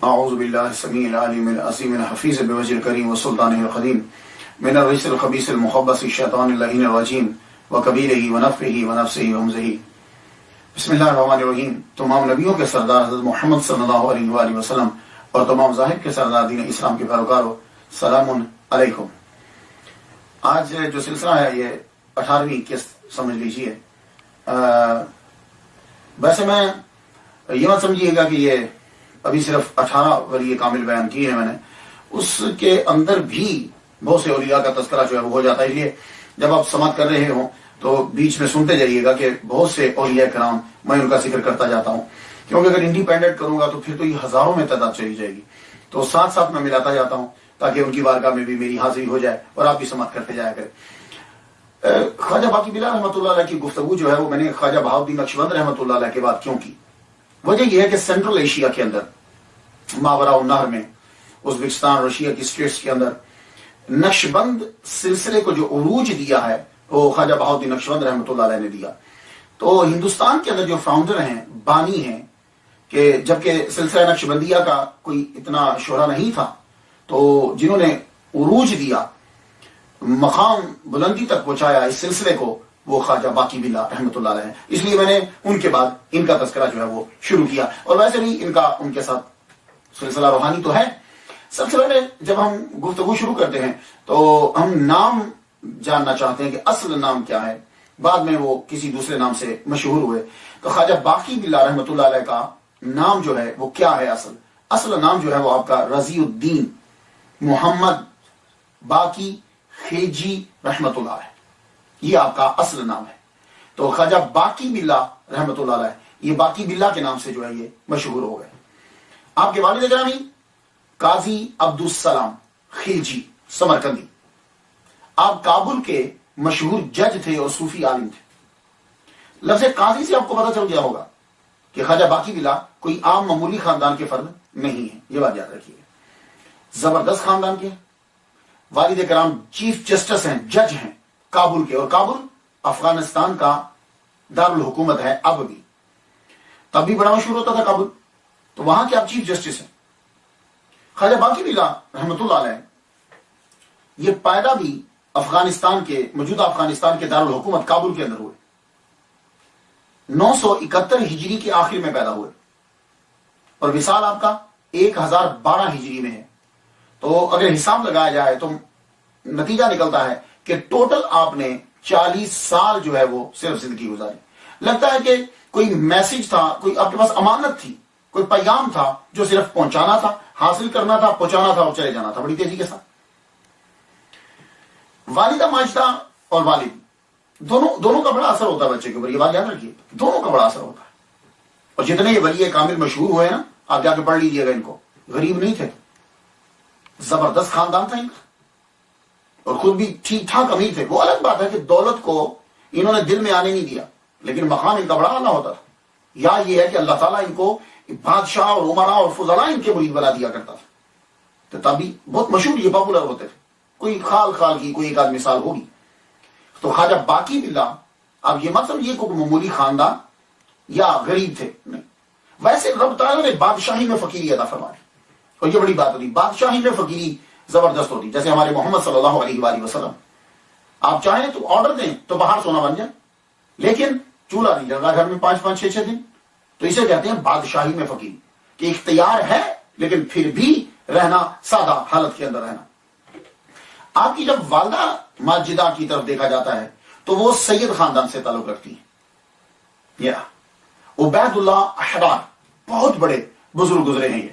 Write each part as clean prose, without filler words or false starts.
اعوذ باللہ السمیع العلیم العظیم الحفیظ بوجہ الکریم وسلطانہ القدیم من الرجس الخبیث المخبث الشیطان اللعین الرجیم وکبیرہ ونفخہ ونفثہ وہمزہ۔ بسم اللہ الرحمن الرحیم۔ تمام نبیوں کے سردار حضرت محمد صلی اللہ علیہ وآلہ وسلم اور تمام ذاہب کے سردار دین اسلام کے پیروکاروں، سلام علیکم۔ آج جو سلسلہ ہے یہ 18ویں قسط سمجھ لیجئے۔ ویسے میں یہ مت سمجھیے گا کہ یہ ابھی صرف 18 ولی کامل بیان کیے ہیں میں نے، اس کے اندر بھی بہت سے اولیاء کا تذکرہ جو ہے وہ ہو جاتا ہے۔ اس لیے جب آپ سماعت کر رہے ہوں تو بیچ میں سنتے جائیے گا کہ بہت سے اولیاء کرام میں ان کا ذکر کرتا جاتا ہوں، کیونکہ اگر انڈیپینڈنٹ کروں گا تو پھر تو یہ ہزاروں میں تعداد چلی جائے گی، تو ساتھ ساتھ میں ملاتا جاتا ہوں تاکہ ان کی بارگاہ میں بھی میری حاضری ہو جائے اور آپ بھی سماعت کرتے جایا کریں۔ خواجہ باقی بلا رحمۃ اللہ علیہ کی گفتگو جو ہے وہ میں نے خواجہ بہاؤالدین نقشبند رحمۃ اللہ علیہ کے بعد کیوں کی؟ وجہ یہ ہے کہ سینٹرل ایشیا کے اندر ماوراء النہر میں ازبکستان رشیا کی اسٹیٹس کے اندر نقشبند سلسلے کو جو عروج دیا ہے وہ خواجہ بہاؤالدین نقشبند رحمۃ اللہ علیہ نے دیا۔ تو ہندوستان کے اندر جو فاؤنڈر ہیں، بانی ہیں، کہ جبکہ سلسلہ نقشبندیہ کا کوئی اتنا شہرہ نہیں تھا، تو جنہوں نے عروج دیا، مقام بلندی تک پہنچایا اس سلسلے کو، وہ خواجہ باقی بلا رحمۃ اللہ علیہ ہیں۔ اس لیے میں نے ان کے بعد ان کا تذکرہ جو ہے وہ شروع کیا، اور ویسے بھی ان کے ساتھ سلسلہ روحانی تو ہے۔ سب سے پہلے جب ہم گفتگو شروع کرتے ہیں تو ہم نام جاننا چاہتے ہیں کہ اصل نام کیا ہے۔ بعد میں وہ کسی دوسرے نام سے مشہور ہوئے، تو خواجہ باقی بلا رحمۃ اللہ علیہ کا نام جو ہے وہ کیا ہے؟ اصل نام جو ہے وہ آپ کا رضی الدین محمد باقی خیجی رحمۃ اللہ علیہ، یہ آپ کا اصل نام ہے۔ تو خواجہ باقی بلا رحمۃ اللہ علیہ یہ باقی بلا کے نام سے جو ہے یہ مشہور ہو گئے۔ آپ کے والد گرامی قاضی عبدالسلام خلجی سمرقندی، آپ کابل کے مشہور جج تھے اور صوفی عالم تھے۔ لفظ قاضی سے آپ کو پتہ چل گیا ہوگا کہ خواجہ باقی بلا کوئی عام معمولی خاندان کے فرد نہیں ہے، یہ بات یاد رکھیے۔ زبردست خاندان کے والد کرام چیف جسٹس ہیں، جج ہیں کابل کے، اور کابل افغانستان کا دارالحکومت ہے اب بھی، تب بھی بڑا مشہور ہوتا تھا کابل، تو وہاں کے آپ چیف جسٹس ہیں۔ خواجہ باقی بلا رحمۃ اللہ علیہ یہ پیدا بھی افغانستان کے، موجودہ افغانستان کے دارالحکومت کابل کے اندر ہوئے۔ 971 ہجری کے آخر میں پیدا ہوئے، اور وصال آپ کا 1012 ہجری میں ہے۔ تو اگر حساب لگایا جائے تو نتیجہ نکلتا ہے کہ ٹوٹل آپ نے 40 سال جو ہے وہ صرف زندگی گزاری۔ لگتا ہے کہ کوئی میسج تھا، کوئی آپ کے پاس امانت تھی، کوئی پیغام تھا جو صرف پہنچانا تھا، حاصل کرنا تھا، پہنچانا تھا اور چلے جانا تھا بڑی تیزی کے ساتھ۔ والدہ ماجدہ اور والد دونوں کا بڑا اثر ہوتا ہے بچے کے اوپر، یہ بات یاد رکھیے، دونوں کا بڑا اثر ہوتا ہے۔ اور جتنے یہ ولی کامل مشہور ہوئے نا، آپ جا کے پڑھ لیجئے گا ان کو، غریب نہیں تھے، زبردست خاندان تھا ان کا، اور خود بھی ٹھیک ٹھاک امیر تھے۔ وہ الگ بات ہے کہ دولت کو انہوں نے دل میں آنے نہیں دیا، لیکن مقام ان کا بڑا اعلیٰ ہوتا تھا۔ یا یہ ہے کہ اللہ تعالیٰ ان کو بادشاہ اور عمراء اور فضلاء ان کے مرید بنا دیا کرتا تھا، تو تبھی بہت مشہور یہ پاپولر ہوتے تھے۔ کوئی خال کی کوئی ایک آدھ مثال ہوگی۔ تو خواجہ باقی بلا، اب یہ مت سمجھیے کوئی معمولی خاندان یا غریب تھے، نہیں، ویسے رب تعالیٰ نے بادشاہی میں فقیری عطا فرمائی، اور یہ بڑی بات ہوتی، بادشاہی میں فقیری زبردست ہوتی۔ جیسے ہمارے محمد صلی اللہ علیہ وآلہ وسلم، آپ چاہیں تو آرڈر دیں تو باہر سونا بن جائے، لیکن چولہا نہیں جلتا گھر میں 5 6 دن، تو اسے کہتے ہیں بادشاہی میں فقیر، کہ اختیار ہے لیکن پھر بھی رہنا سادہ حالت کے اندر رہنا۔ آپ کی جب والدہ ماجدہ کی طرف دیکھا جاتا ہے تو وہ سید خاندان سے تعلق رکھتی ہیں۔ عبید اللہ احرار بہت بڑے بزرگ گزرے ہیں، یہ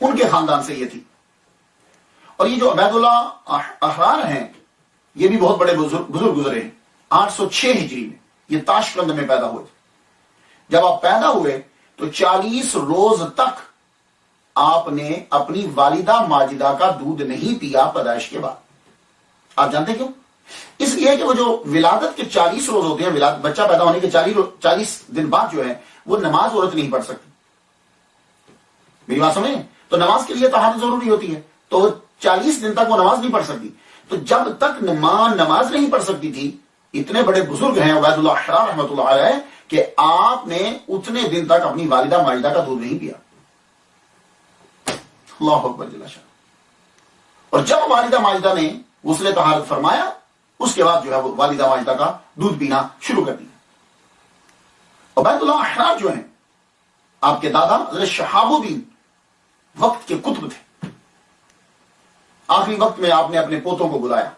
ان کے خاندان سے یہ تھی۔ اور یہ جو عبید اللہ احرار ہیں یہ بھی بہت بڑے بزرگ گزرے ہیں۔ 806 ہجری میں یہ تاشقند میں پیدا ہوئے۔ جب آپ پیدا ہوئے تو 40 روز تک آپ نے اپنی والدہ ماجدہ کا دودھ نہیں پیا پیدائش کے بعد۔ آپ جانتے کیوں؟ اس لیے کہ وہ جو ولادت کے 40 روز ہوتے ہیں، بچہ پیدا ہونے کے 40 دن بعد جو ہے وہ نماز عورت نہیں پڑھ سکتی۔ میری بات سمجھیں؟ تو نماز کے لیے طہارت ضروری ہوتی ہے، تو وہ 40 دن تک وہ نماز نہیں پڑھ سکتی۔ تو جب تک نماز نہیں پڑھ سکتی تھی، اتنے بڑے بزرگ ہیں عبید اللہ احرار رحمۃ اللہ علیہ کہ آپ نے اتنے دن تک اپنی والدہ ماجدہ کا دودھ نہیں پیا۔ اللہ اکبر جل شان۔ اور جب والدہ ماجدہ نے غسل طہارت فرمایا اس کے بعد جو ہے وہ والدہ ماجدہ کا دودھ پینا شروع کر دیا۔ عبید اللہ احرار جو ہیں آپ کے دادا حضرت شہاب الدین وقت کے قطب تھے۔ آخری وقت میں آپ نے اپنے پوتوں کو بلایا،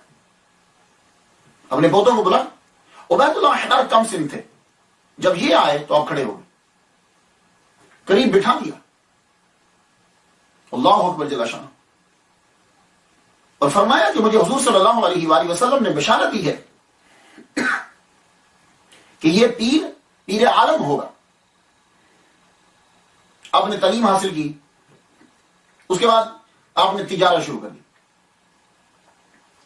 اپنے پوتوں کو بلایا۔ عبید اللہ احرار کم سن تھے، جب یہ آئے تو آپ کھڑے ہو گئے، قریب بٹھا دیا، اللہ اکبر جل شان، اور فرمایا کہ مجھے حضور صلی اللہ علیہ وآلہ وسلم نے بشارت دی ہے کہ یہ پیر عالم ہوگا۔ آپ نے تعلیم حاصل کی، اس کے بعد آپ نے تجارت شروع کر دی۔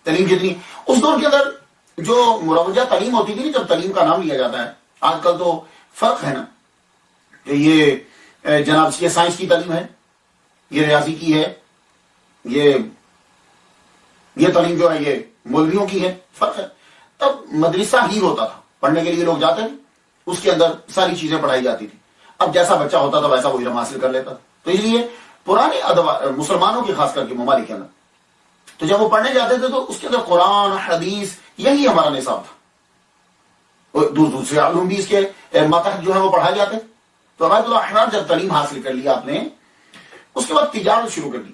تعلیم جتنی اس دور کے اندر جو مروجہ تعلیم ہوتی تھی، جب تعلیم کا نام لیا جاتا ہے، آج کل تو فرق ہے نا کہ یہ جناب یہ سائنس کی تعلیم ہے، یہ ریاضی کی ہے، یہ تعلیم جو ہے یہ مولویوں کی ہے، فرق ہے۔ تب مدرسہ ہی ہوتا تھا، پڑھنے کے لیے لوگ جاتے ہیں، اس کے اندر ساری چیزیں پڑھائی جاتی تھی۔ اب جیسا بچہ ہوتا تھا ویسا وہ علم حاصل کر لیتا تھا۔ تو اس لیے پرانے مسلمانوں کے خاص کر کے ممالک کے اندر تو جب وہ پڑھنے جاتے تھے تو اس کے اندر قرآن حدیث یہی ہمارا نصاب تھا، دوسرے علوم بھی اس کے ماتحت جو ہے وہ پڑھائے جاتے۔ تو عبید اللہ احرار جب تعلیم حاصل کر لیا آپ نے، اس کے بعد تجارت شروع کر دی۔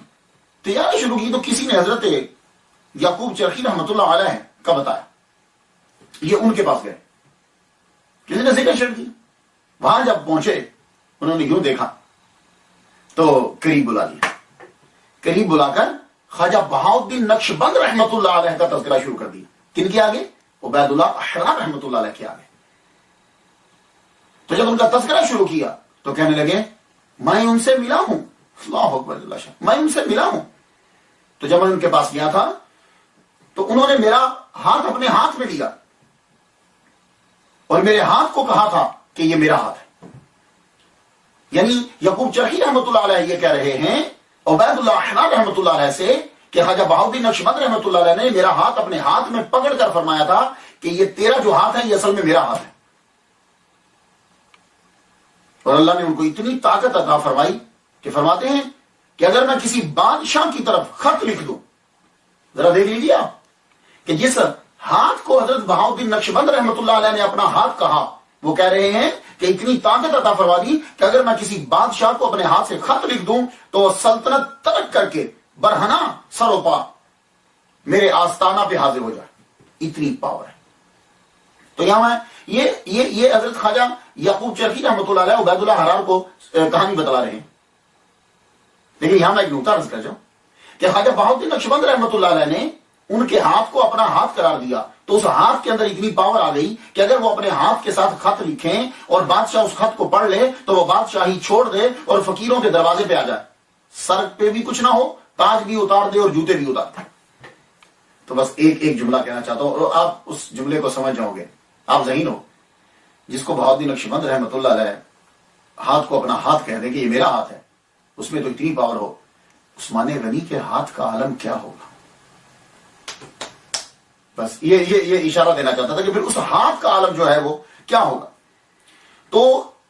تجارت شروع کی تو کسی نے حضرت یعقوب چرخی رحمۃ اللہ علیہ کا بتایا، یہ ان کے پاس گئے، کسی نے ذکر شروع کی۔ وہاں جب پہنچے انہوں نے یوں دیکھا تو قریب بلا لیا، قریب بلا کر خواجہ بہاؤالدین نقشبند رحمۃ اللہ علیہ کا تذکرہ شروع کر دیا۔ کن کے آگے؟ عبید اللہ احرار رحمۃ اللہ علیہ کے آگے۔ تو جب ان کا تذکرہ شروع کیا تو کہنے لگے میں ان سے ملا ہوں، اللہ اکبر اللہ شاہ، میں ان سے ملا ہوں۔ تو جب میں ان کے پاس گیا تھا تو انہوں نے میرا ہاتھ اپنے ہاتھ میں لیا اور میرے ہاتھ کو کہا تھا کہ یہ میرا ہاتھ ہے۔ یعنی یعقوب چرخی رحمۃ اللہ علیہ یہ کہہ رہے ہیں عبید اللہ احرار رحمۃ اللہ علیہ سے کہ خواجہ بہاؤالدین نقشبند رحمۃ اللہ علیہ نے میرا ہاتھ اپنے ہاتھ میں پکڑ کر فرمایا تھا کہ یہ تیرا جو ہاتھ ہے یہ اصل میں میرا ہاتھ ہے۔ اور اللہ نے ان کو اتنی طاقت عطا فرمائی کہ فرماتے ہیں کہ اگر میں کسی بادشاہ کی طرف خط لکھ دوں، ذرا دیکھ لیجیے آپ کہ جس ہاتھ کو حضرت بہاؤالدین نقشبند رحمۃ اللہ علیہ نے اپنا ہاتھ کہا، وہ کہہ رہے ہیں کہ اتنی طاقت عطا فرما دی کہ اگر میں کسی بادشاہ کو اپنے ہاتھ سے خط لکھ دوں تو وہ سلطنت ترک کر کے برہنہ سرو پا میرے آستانہ پہ حاضر ہو جائے، اتنی پاور ہے۔ تو یہاں میں یہ حضرت خواجہ یعقوب چرخی رحمۃ اللہ علیہ عبید اللہ احرار کو کہانی بتلا رہے ہیں۔ لیکن یہاں میں ایک نقطہ عرض کر جاؤں کہ خواجہ بہاؤالدین نقشبند رحمۃ اللہ علیہ نے ان کے ہاتھ کو اپنا ہاتھ قرار دیا تو اس ہاتھ کے اندر اتنی پاور آ گئی کہ اگر وہ اپنے ہاتھ کے ساتھ خط لکھیں اور بادشاہ اس خط کو پڑھ لے تو وہ بادشاہی چھوڑ دے اور فقیروں کے دروازے پہ آ جائے، سر پہ بھی کچھ نہ ہو، تاج بھی اتار دے اور جوتے بھی اتار دے۔ تو بس ایک جملہ کہنا چاہتا ہوں اور آپ اس جملے کو سمجھ جاؤ گے، آپ ذہین ہو، جس کو بہاؤالدین نقشبند رحمۃ اللہ علیہ ہاتھ کو اپنا ہاتھ کہہ دے کہ یہ میرا ہاتھ ہے، اس میں تو اتنی پاور ہو، عثمان غنی کے ہاتھ کا عالم کیا ہوگا؟ بس یہ اشارہ دینا چاہتا تھا کہ پھر اس ہاتھ کا عالم جو ہے وہ کیا ہوگا۔ تو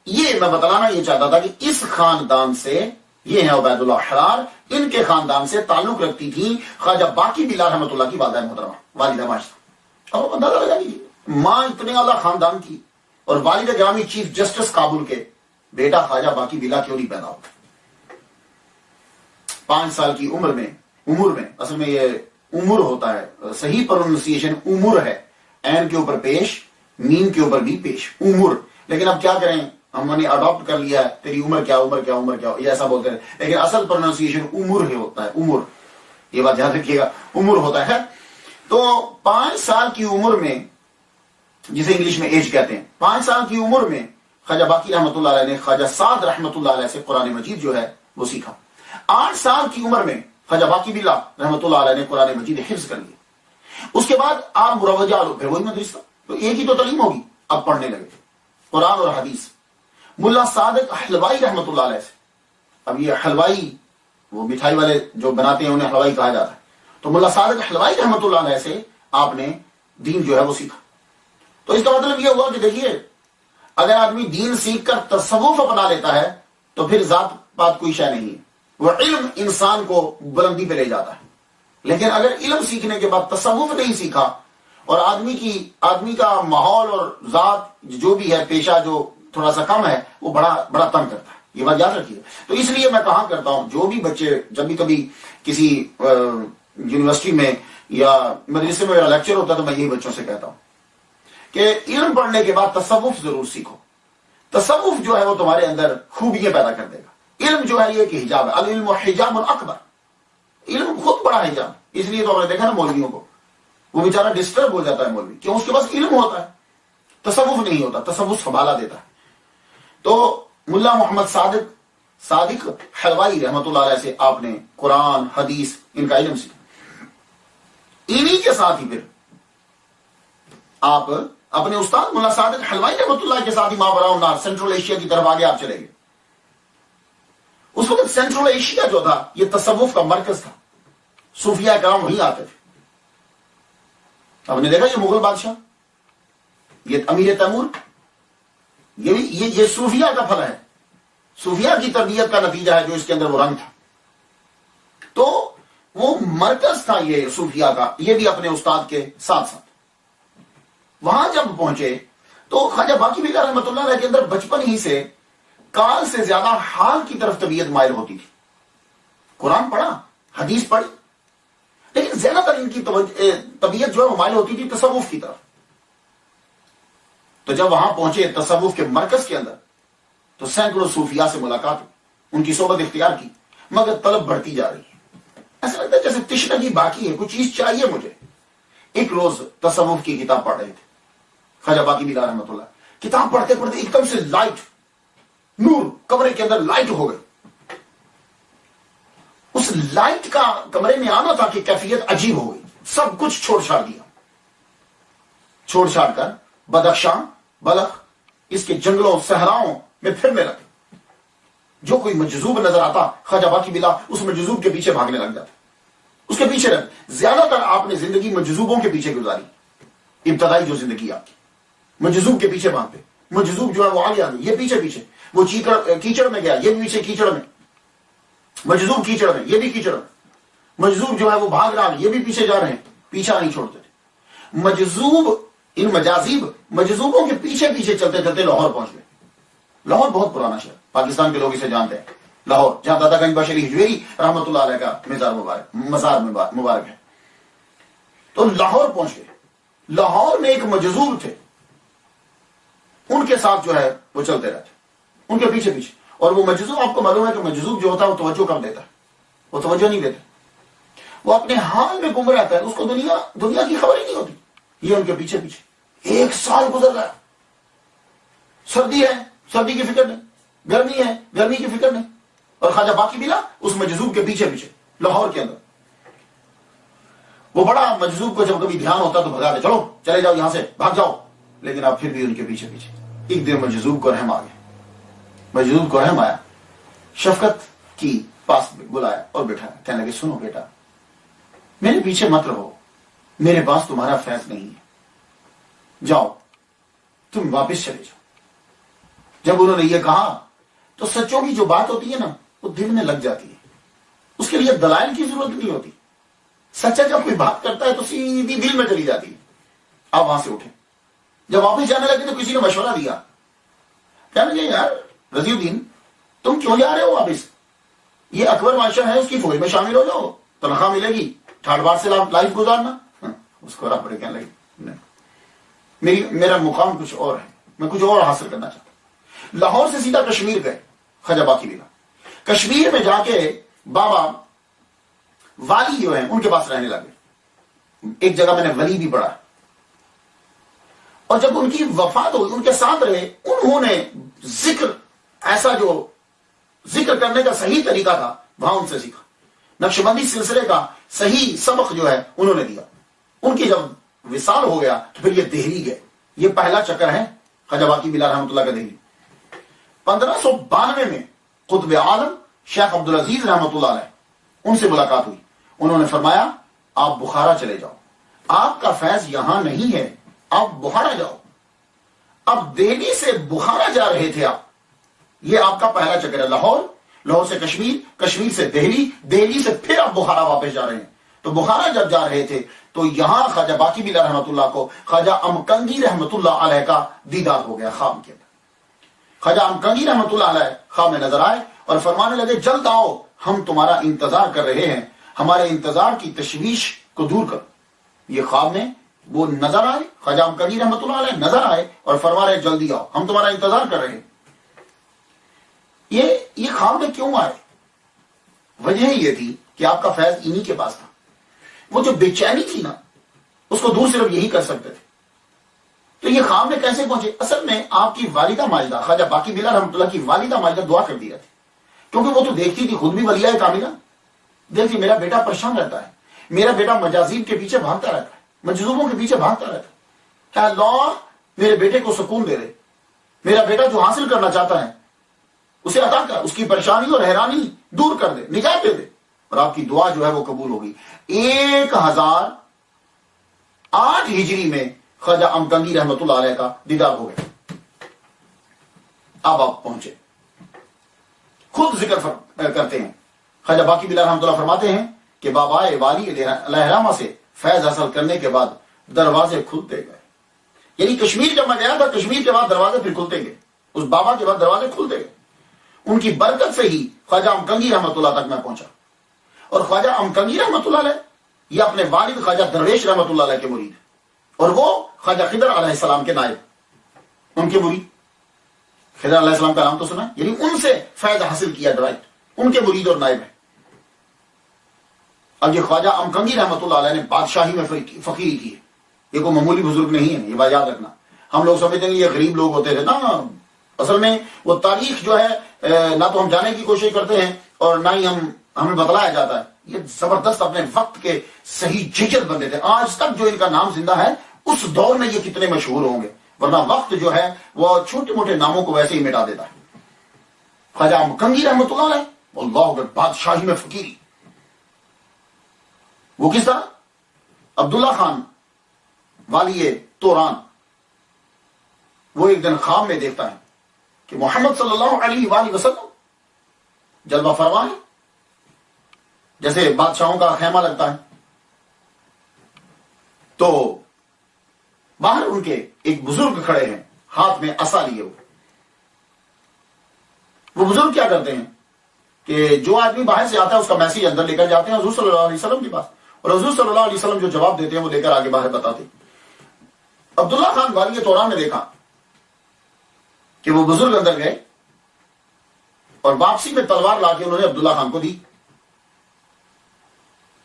یہ میں بتلانا یہ چاہتا تھا کہ اس خاندان سے، یہ ہیں عبید اللہ احرار، ان کے خاندان سے تعلق رکھتی تھی خواجہ باقی بلا رحمۃ اللہ کی والدہ محترمہ والدہ ماجدہ۔ اب اندازہ لگا لیجیے، ماں اتنے اعلیٰ خاندان کی اور والد گرامی چیف جسٹس کابل کے، بیٹا خواجہ باقی بلا کیوں نہیں پیدا ہوتا؟ 5 سال کی عمر میں اصل میں یہ عمر ہوتا ہے، صحیح پروننسیشن عمر ہے، عین کے اوپر پیش، میم کے اوپر بھی پیش، عمر۔ لیکن اب کیا کریں، ہم نے اڈاپٹ کر لیا ہے تیری عمر کیا یہ ایسا بولتے ہیں، لیکن اصل پروننسیشن عمر ہی ہوتا ہے، عمر، یہ بات یاد رکھیے گا، عمر ہوتا ہے۔ تو 5 سال کی عمر میں، جسے انگلش میں ایج کہتے ہیں، 5 سال کی عمر میں خواجہ باقی رحمۃ اللہ علیہ نے خواجہ سعد رحمۃ اللہ علیہ سے قرآن مجید جو ہے وہ سیکھا۔ 8 سال کی عمر میں خواجہ باقی بلا رحمۃ اللہ علیہ نے قرآن مجید حفظ کر لیا۔ اس کے بعد آپ مروجہ، پھر وہی مدرسہ، تو ایک ہی تو تعلیم ہوگی، اب پڑھنے لگے قرآن اور حدیث۔ ملا صادق حلوائی رحمۃ اللہ علیہ سے، اب یہ حلوائی وہ مٹھائی والے جو بناتے ہیں انہیں حلوائی کہا جاتا ہے، تو ملا صادق حلوائی رحمۃ اللہ علیہ سے آپ نے دین جو ہے وہ سیکھا۔ تو اس کا مطلب یہ ہوا کہ دیکھیے، اگر آدمی دین سیکھ کر تصوف اپنا لیتا ہے تو پھر ذات پات کوئی شے نہیں ہے، وہ علم انسان کو بلندی پہ لے جاتا ہے. لیکن اگر علم سیکھنے کے بعد تصوف نہیں سیکھا اور آدمی کا ماحول اور ذات جو بھی ہے پیشہ جو تھوڑا سا کم ہے وہ بڑا تنگ کرتا ہے. یہ بات یاد رکھیے. تو اس لیے میں کہا کرتا ہوں جو بھی بچے جب بھی کبھی کسی یونیورسٹی میں یا مدرسے میں لیکچر ہوتا ہے تو میں یہی بچوں سے کہتا ہوں کہ علم پڑھنے کے بعد تصوف ضرور سیکھو. تصوف جو ہے وہ تمہارے اندر خوبیاں پیدا کر دے گا. علم جو ہے یہ کہ حجاب ہے. العلم حجاب اکبر. علم خود بڑا حجاب. اس لیے تو ہم نے دیکھا نا مولویوں کو وہ بیچارہ ڈسٹرب ہو جاتا ہے مولوی کیوں؟ اس کے پاس علم ہوتا ہے تصوف نہیں ہوتا. تصوف سنبھالا دیتا ہے. تو ملا محمد صادق حلوائی رحمت اللہ علیہ سے آپ نے قرآن حدیث ان کا علم سیکھا. انہی کے ساتھ ہی پھر آپ اپنے استاد ملا صادق حلوائی رحمت اللہ کے ساتھ ہی ماورا النہر سینٹرل ایشیا کی طرف آگے آپ چلے گئے. اس وقت سینٹرل ایشیا جو تھا یہ تصوف کا مرکز تھا. صوفیاء کرام وہیں آتے تھے. آپ نے دیکھا یہ مغل بادشاہ یہ امیر تیمور یہ صوفیاء کا پھل ہے. صوفیاء کی تربیت کا نتیجہ ہے جو اس کے اندر وہ رنگ تھا. تو وہ مرکز تھا یہ صوفیاء کا. یہ بھی اپنے استاد کے ساتھ ساتھ وہاں جب پہنچے تو خواجہ باقی بلا رحمۃ اللہ علیہ کے اندر بچپن ہی سے کال سے زیادہ حال کی طرف طبیعت مائل ہوتی تھی. قرآن پڑھا حدیث پڑھی لیکن زیادہ تر ان کی طبیعت جو ہے وہ مائل ہوتی تھی تصوف کی طرف. تو جب وہاں پہنچے تصوف کے مرکز کے اندر تو سینکڑوں صوفیاء سے ملاقات ہوئی. ان کی صحبت اختیار کی مگر طلب بڑھتی جا رہی ہے. ایسا لگتا ہے جیسے تشنگی باقی ہے کچھ چیز چاہیے مجھے. ایک روز تصوف کی کتاب پڑھ رہے تھے خواجہ باقی بلا رحمۃ اللہ. کتاب پڑھتے پڑھتے ایک دم سے لائٹ نور کمرے کے اندر لائٹ ہو گئی. اس لائٹ کا کمرے میں آنا تھا کہ کیفیت عجیب ہو گئی. سب کچھ چھوڑ چھاڑ دیا. چھوڑ چھاڑ کر بدخشاں بلخ اس کے جنگلوں صحراؤں میں پھرنے لگے. جو کوئی مجذوب نظر آتا خواجہ باقی بلا اس مجذوب کے پیچھے بھاگنے لگ جاتا. اس کے پیچھے رہے. زیادہ تر آپ نے زندگی مجذوبوں کے پیچھے گزاری. ابتدائی جو زندگی آپ کی مجذوب کے پیچھے بھاگتے. مجذوب جو ہے وہ آگے آگے یہ پیچھے پیچھے. وہ کیچڑ میں گیا یہ بھی پیچھے کیچڑ میں. مجذوب کیچڑ میں یہ بھی کیچڑ میں. مجذوب جو ہے وہ بھاگ رہا ہے یہ بھی پیچھے جا رہے ہیں. پیچھا نہیں چھوڑتے تھے. مجذوب ان مجذوبوں کے پیچھے پیچھے چلتے چلتے لاہور پہنچ گئے. لاہور بہت پرانا شہر پاکستان کے لوگ اسے جانتے ہیں. لاہور جہاں دادا گنج بشری ہجویری رحمۃ اللہ علیہ کا مزار مبارک ہے. تو لاہور پہنچ گئے. لاہور میں ایک مجذوب تھے ان کے ساتھ جو ہے وہ چلتے رہتے ان کے پیچھے پیچھے. اور وہ مجذوب آپ کو معلوم ہے کہ مجذوب جو ہوتا ہے وہ توجہ کم دیتا ہے. وہ توجہ نہیں دیتا. وہ اپنے حال میں گم رہتا ہے. اس کو دنیا کی خبر ہی نہیں ہوتی. یہ ان کے پیچھے پیچھے 1 سال گزر گیا. سردی ہے سردی کی فکر نہیں. گرمی ہے گرمی کی فکر نہیں. اور خواجہ باقی بلا اس مجذوب کے پیچھے پیچھے لاہور کے اندر. وہ بڑا مجذوب کو جب کبھی دھیان ہوتا تو بھگا دے. چلو چلے جاؤ یہاں سے بھاگ جاؤ. لیکن آپ پھر بھی ان کے پیچھے پیچھے. ایک دن مجذوب کو رحم آ گیا. مجذوب کو رحم آیا. شفقت کی پاس بلایا اور بٹھایا. کہنے لگے سنو بیٹا میرے پیچھے مت رہو. میرے پاس تمہارا فیض نہیں ہے. جاؤ تم واپس چلے جاؤ. جب انہوں نے یہ کہا تو سچوں کی جو بات ہوتی ہے نا وہ دل میں لگ جاتی ہے. اس کے لیے دلائل کی ضرورت نہیں ہوتی. سچا جب کوئی بات کرتا ہے تو سیدھی دل میں چلی جاتی ہے. آپ وہاں سے اٹھے. جب واپس جانے لگے تو کسی نے مشورہ دیا. کہنے لگے یار رضی الدین تم کیوں جا رہے ہو واپس؟ یہ اکبر بادشاہ ہے اس کی فوج میں شامل ہو جاؤ تنخواہ ملے گی. تھرڈ بار سے لائف گزارنا. اس کو رابطے کہنے لگے میرا مقام کچھ اور ہے. میں کچھ اور حاصل کرنا چاہتا ہوں. لاہور سے سیدھا کشمیر گئے خواجہ باقی بلا. کشمیر میں جا کے بابا والی جو ہیں ان کے پاس رہنے لگے. ایک جگہ میں نے ولی بھی پڑھا. اور جب ان کی وفات ہوئی ان کے ساتھ رہے. انہوں نے ذکر ایسا جو ذکر کرنے کا صحیح طریقہ تھا وہاں ان سے سیکھا. نقشبندی سلسلے کا صحیح سبق جو ہے انہوں نے دیا. ان کی جب وصال ہو گیا تو پھر یہ دہلی گئے. یہ پہلا چکر ہے خواجہ باقی بلا رحمۃ اللہ کا دہلی. 1592 میں قطب عالم شیخ عبدالعزیز رحمۃ اللہ علیہ ان سے ملاقات ہوئی. انہوں نے فرمایا آپ بخارا چلے جاؤ. آپ کا فیض یہاں نہیں ہے. آپ بخارا جاؤ. اب دہلی سے بخارا جا رہے تھے آپ. یہ آپ کا پہلا چکر ہے. لاہور لاہور سے کشمیر، کشمیر سے دہلی، دہلی سے پھر اب بخارا واپس جا رہے ہیں. تو بخارا جب جا رہے تھے تو یہاں خواجہ باقی بلا رحمت اللہ کو خواجہ امکنگی رحمت اللہ علیہ کا دیدار ہو گیا خواب کے اندر. خواجہ امکنگی رحمت اللہ علیہ خواب میں نظر آئے اور فرمانے لگے جلد آؤ، ہم تمہارا انتظار کر رہے ہیں، ہمارے انتظار کی تشویش کو دور کرو. یہ خواب میں وہ نظر آئے، خواجہ امکنگی رحمت اللہ علیہ نظر آئے اور فرما رہے جلدی آؤ، ہم تمہارا انتظار کر رہے ہیں. یہ خواب میں کیوں آئے؟ وجہ یہ تھی کہ آپ کا فیض انہی کے پاس تھا. وہ جو بے چینی تھی نا، اس کو دور صرف یہی کر سکتے تھے. تو یہ خواب میں کیسے پہنچے؟ اصل میں آپ کی والدہ ماجدہ خواجہ باقی بلا رحمت اللہ کی والدہ ماجدہ دعا کر دیا تھی، کیونکہ وہ تو دیکھتی تھی، خود بھی ولیہ کاملہ، دیکھتی میرا بیٹا پریشان رہتا ہے، میرا بیٹا مجازیب کے پیچھے بھاگتا رہتا ہے، مجذوبوں کے پیچھے بھاگتا رہتا ہے. کیا اللہ میرے بیٹے کو سکون دے دے، میرا بیٹا جو حاصل کرنا چاہتا ہے اسے عطا کر، اس کی پریشانی اور حیرانی دور کر دے، نجات دے دے. اور آپ کی دعا جو ہے وہ قبول ہوگی. 1008 ہجری میں خواجہ امکنگی رحمت اللہ علیہ کا دیدار ہو گیا. اب آپ پہنچے، خود ذکر کرتے ہیں خواجہ باقی بلا رحمت اللہ فرماتے ہیں کہ بابائے والی علیہ الرحمہ سے فیض حاصل کرنے کے بعد دروازے کھلتے گئے. یعنی کشمیر جب میں گیا تھا، کشمیر کے بعد دروازے پھر کھلتے گئے، اس بابا کے بعد دروازے کھلتے گئے. ان کی برکت سے ہی خواجہ امکنگی رحمت اللہ تک میں پہنچا. اور خواجہ امکنگی رحمت اللہ علیہ یہ اپنے والد خواجہ درویش رحمت اللہ علیہ کے مرید، اور وہ خواجہ خضر علیہ السلام کے نائب، ان کے مرید. خضر علیہ السلام کا نام تو سنا، یعنی ان سے فیض حاصل کیا ڈائریکٹ، ان کے مرید اور نائب ہیں. اب یہ خواجہ امکنگی رحمت اللہ علیہ نے بادشاہی میں فقیری کی ہے. یہ کوئی معمولی بزرگ نہیں ہے، یہ بات یاد رکھنا. ہم لوگ سمجھتے ہیں یہ غریب لوگ ہوتے تھے نا، اصل میں وہ تاریخ جو ہے نہ تو ہم جانے کی کوشش کرتے ہیں اور نہ ہی ہمیں بتلایا جاتا ہے. یہ زبردست اپنے وقت کے صحیح ججر بندے تھے. آج تک جو ان کا نام زندہ ہے، اس دور میں یہ کتنے مشہور ہوں گے، ورنہ وقت جو ہے وہ چھوٹے موٹے ناموں کو ویسے ہی مٹا دیتا ہے. خواجہ امکنگی رحمت اللہ علیہ اللہ اکبر بادشاہی میں فقیری. وہ کس طرح؟ عبداللہ خان والی توران وہ ایک دن خواب میں دیکھتا ہے کہ محمد صلی اللہ علیہ وآلہ وسلم جلوہ فرما ہے، جیسے بادشاہوں کا خیمہ لگتا ہے. تو باہر ان کے ایک بزرگ کھڑے ہیں، ہاتھ میں عصا لیے. وہ بزرگ کیا کرتے ہیں کہ جو آدمی باہر سے آتا ہے اس کا میسیج اندر لے کر جاتے ہیں حضور صلی اللہ علیہ وسلم کے پاس، اور حضور صلی اللہ علیہ وسلم جو جواب دیتے ہیں وہ لے کر آگے باہر بتاتے ہیں. عبداللہ خان والی توران نے دیکھا کہ وہ بزرگ اندر گئے اور واپسی میں تلوار لا کے انہوں نے عبداللہ خان کو دی.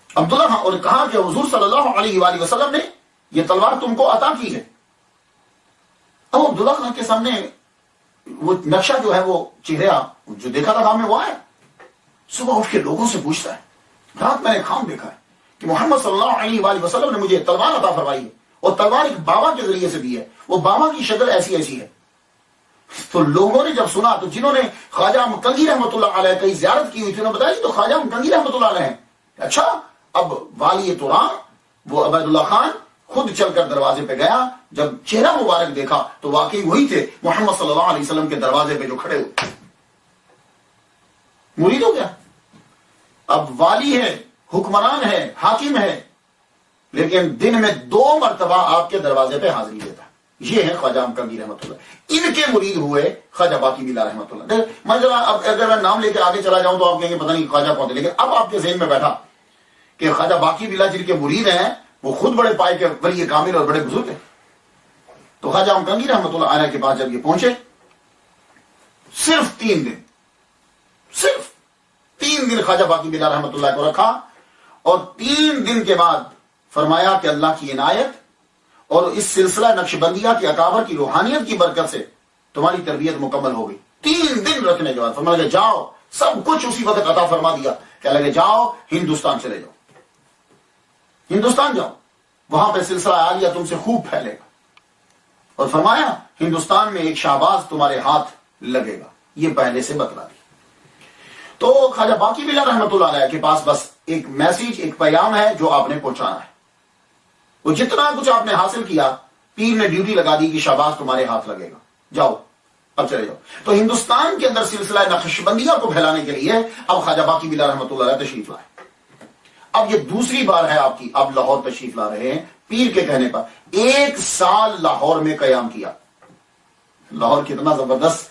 عبداللہ خان اور کہا کہ حضور صلی اللہ علیہ وآلہ وسلم نے یہ تلوار تم کو عطا کی ہے. اب عبداللہ خان کے سامنے وہ نقشہ جو ہے وہ چہرہ جو دیکھا تھا خواب میں وہ آیا. صبح اٹھ کے لوگوں سے پوچھتا ہے رات میں نے خواب دیکھا ہے کہ محمد صلی اللہ علیہ وآلہ وسلم نے مجھے تلوار عطا فرمائی ہے، اور تلوار ایک بابا کے ذریعے سے دی ہے، وہ بابا کی شکل ایسی ایسی ہے. تو لوگوں نے جب سنا تو جنہوں نے خواجہ امکنگی رحمت اللہ علیہ کی زیارت کی ہوئی تھی انہوں نے بتایا تو خواجہ امکنگی رحمت اللہ علیہ ہیں. اچھا، اب والی توران وہ عبید اللہ خان خود چل کر دروازے پہ گیا. جب چہرہ مبارک دیکھا تو واقعی وہی تھے محمد صلی اللہ علیہ وسلم کے دروازے پہ جو کھڑے ہوئے. مرید ہو گیا. اب والی ہے، حکمران ہے، حاکم ہے، لیکن دن میں 2 مرتبہ آپ کے دروازے پہ حاضری دیتا ہے. یہ ہے خواجہ امکنگی رحمت اللہ. ان کے مرید ہوئے خواجہ باقی بلا رحمت اللہ. میں ذرا اب اگر میں نام لے کے آگے چلا جاؤں تو آپ کہیں گے پتہ نہیں خواجہ کون تھے، لیکن اب آپ کے ذہن میں بیٹھا کہ خواجہ باقی بلا جن کے مرید ہیں وہ خود بڑے پائے کے ولی کامل اور بڑے بزرگ ہیں. تو خواجہ امکنگی رحمت اللہ علیہ کے پاس جب یہ پہنچے، صرف 3 دن خواجہ باقی بلا رحمت اللہ کو رکھا، اور 3 دن کے بعد فرمایا کہ اللہ کی عنایت اور اس سلسلہ نقشبندیہ کی اکابر کی روحانیت کی برکت سے تمہاری تربیت مکمل ہو گئی. 3 دن رکھنے کے بعد فرمایا کہ جاؤ، سب کچھ اسی وقت عطا فرما دیا کہ لگے جاؤ ہندوستان چلے جاؤ، ہندوستان جاؤ، وہاں پہ سلسلہ عالیہ تم سے خوب پھیلے گا. اور فرمایا ہندوستان میں ایک شہباز تمہارے ہاتھ لگے گا. یہ پہلے سے بتلا دی. تو خواجہ باقی بلا رحمت اللہ علیہ کے پاس بس ایک میسیج، ایک پیغام ہے جو آپ نے پہنچانا ہے. وہ جتنا کچھ آپ نے حاصل کیا، پیر نے ڈیوٹی لگا دی کہ شہباز تمہارے ہاتھ لگے گا، جاؤ اب چلے جاؤ. تو ہندوستان کے اندر سلسلہ نقشبندیہ کو پھیلانے کے لیے اب خواجہ باقی بلا رحمۃ اللہ علیہ تشریف لائے. اب یہ دوسری بار ہے آپ کی، اب لاہور تشریف لا رہے ہیں پیر کے کہنے پر. 1 سال لاہور میں قیام کیا. لاہور کتنا زبردست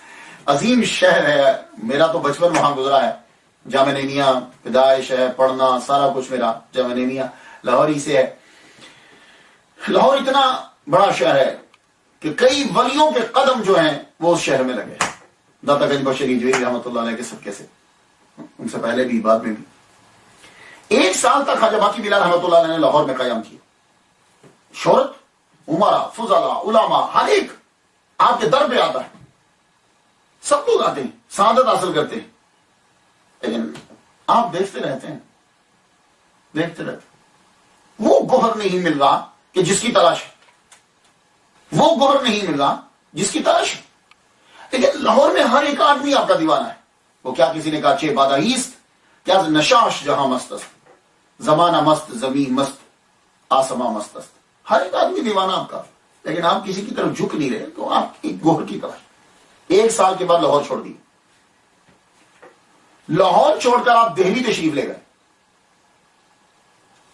عظیم شہر ہے. میرا تو بچپن وہاں گزرا ہے. جامع نعیمیہ پیدائش ہے، پڑھنا سارا کچھ میرا جامع نعیمیہ لاہور ہی سے ہے. لاہور اتنا بڑا شہر ہے کہ کئی ولیوں کے قدم جو ہیں وہ اس شہر میں لگے. داتا گنج بشری جویری رحمۃ اللہ علیہ کے صدقے سے، ان سے پہلے بھی بعد میں بھی. 1 سال تک خواجہ باقی بلا رحمۃ اللہ علیہ نے لاہور میں قیام کیا. شہرت، عمرا، فضلا، علماء ہر ایک آپ کے در پہ آتا ہے. سب لوگ آتے ہیں، سعادت حاصل کرتے ہیں. لیکن آپ دیکھتے رہتے ہیں، دیکھتے رہتے ہیں. وہ گوہر نہیں مل رہا کہ جس کی تلاش ہے. وہ گوہر نہیں مل رہا جس کی تلاش ہے. لیکن لاہور میں ہر ایک آدمی آپ کا دیوانہ ہے. وہ کیا کسی نے کہا چھ بادہ ایست، کیا نشاش جہاں مست است، زمانہ مست، زمین مست، آسماں مست است. ہر ایک آدمی دیوانہ آپ کا. لیکن آپ کسی کی طرف جھک نہیں رہے تو آپ ایک گوہر کی طرح. 1 سال کے بعد لاہور چھوڑ دی. لاہور چھوڑ کر آپ دہلی تشریف لے گئے.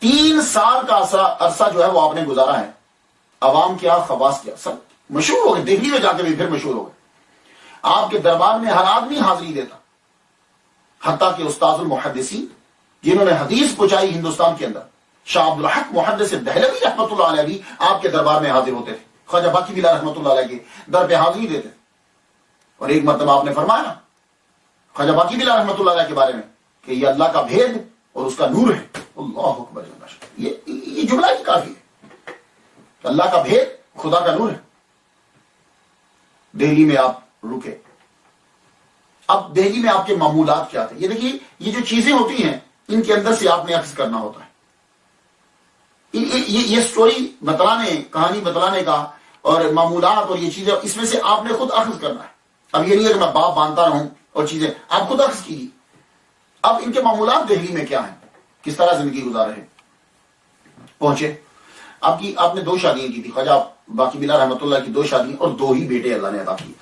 3 سال کا عرصہ جو ہے وہ آپ نے گزارا ہے. عوام کیا، خواص کیا، سب مشہور ہو گئے. دہلی میں جا کے بھی پھر مشہور ہو گئے. آپ کے دربار میں ہر آدمی حاضری دیتا، حتیٰ کہ استاذ المحدثین جنہوں نے حدیث پہنچائی ہندوستان کے اندر، شاہ عبد الحق محدث دہلوی رحمۃ اللہ علیہ بھی آپ کے دربار میں حاضر ہوتے تھے. خواجہ باقی بلا رحمۃ اللہ علیہ کے در پہ حاضری دیتے. اور ایک مرتبہ آپ نے فرمایا خواجہ باقی بلا رحمۃ اللہ علیہ کے بارے میں کہ یہ اللہ کا بھید اور اس کا نور ہے. اللہ اکبر. یہ جملہ ہی کافی ہے. اللہ کا بھید، خدا کا نور ہے. دہلی میں آپ رکے. اب دہلی میں آپ کے معمولات کیا تھے؟ یہ دیکھیے، یہ جو چیزیں ہوتی ہیں ان کے اندر سے آپ نے عکس کرنا ہوتا ہے. یہ سٹوری بتلانے، کہانی بتلانے کا اور معمولات اور یہ چیزیں، اس میں سے آپ نے خود اخذ کرنا ہے. اب یہ نہیں ہے کہ میں باپ باندھتا رہوں اور چیزیں، آپ خود اخذ کیجیے. اب ان کے معمولات دہلی میں کیا ہیں، کس طرح زندگی گزار رہے. پہنچے آپ نے 2 شادیاں کی تھی. خواجہ باقی بلا رحمۃ اللہ کی 2 شادیاں اور 2 ہی بیٹے اللہ نے عطا کیے.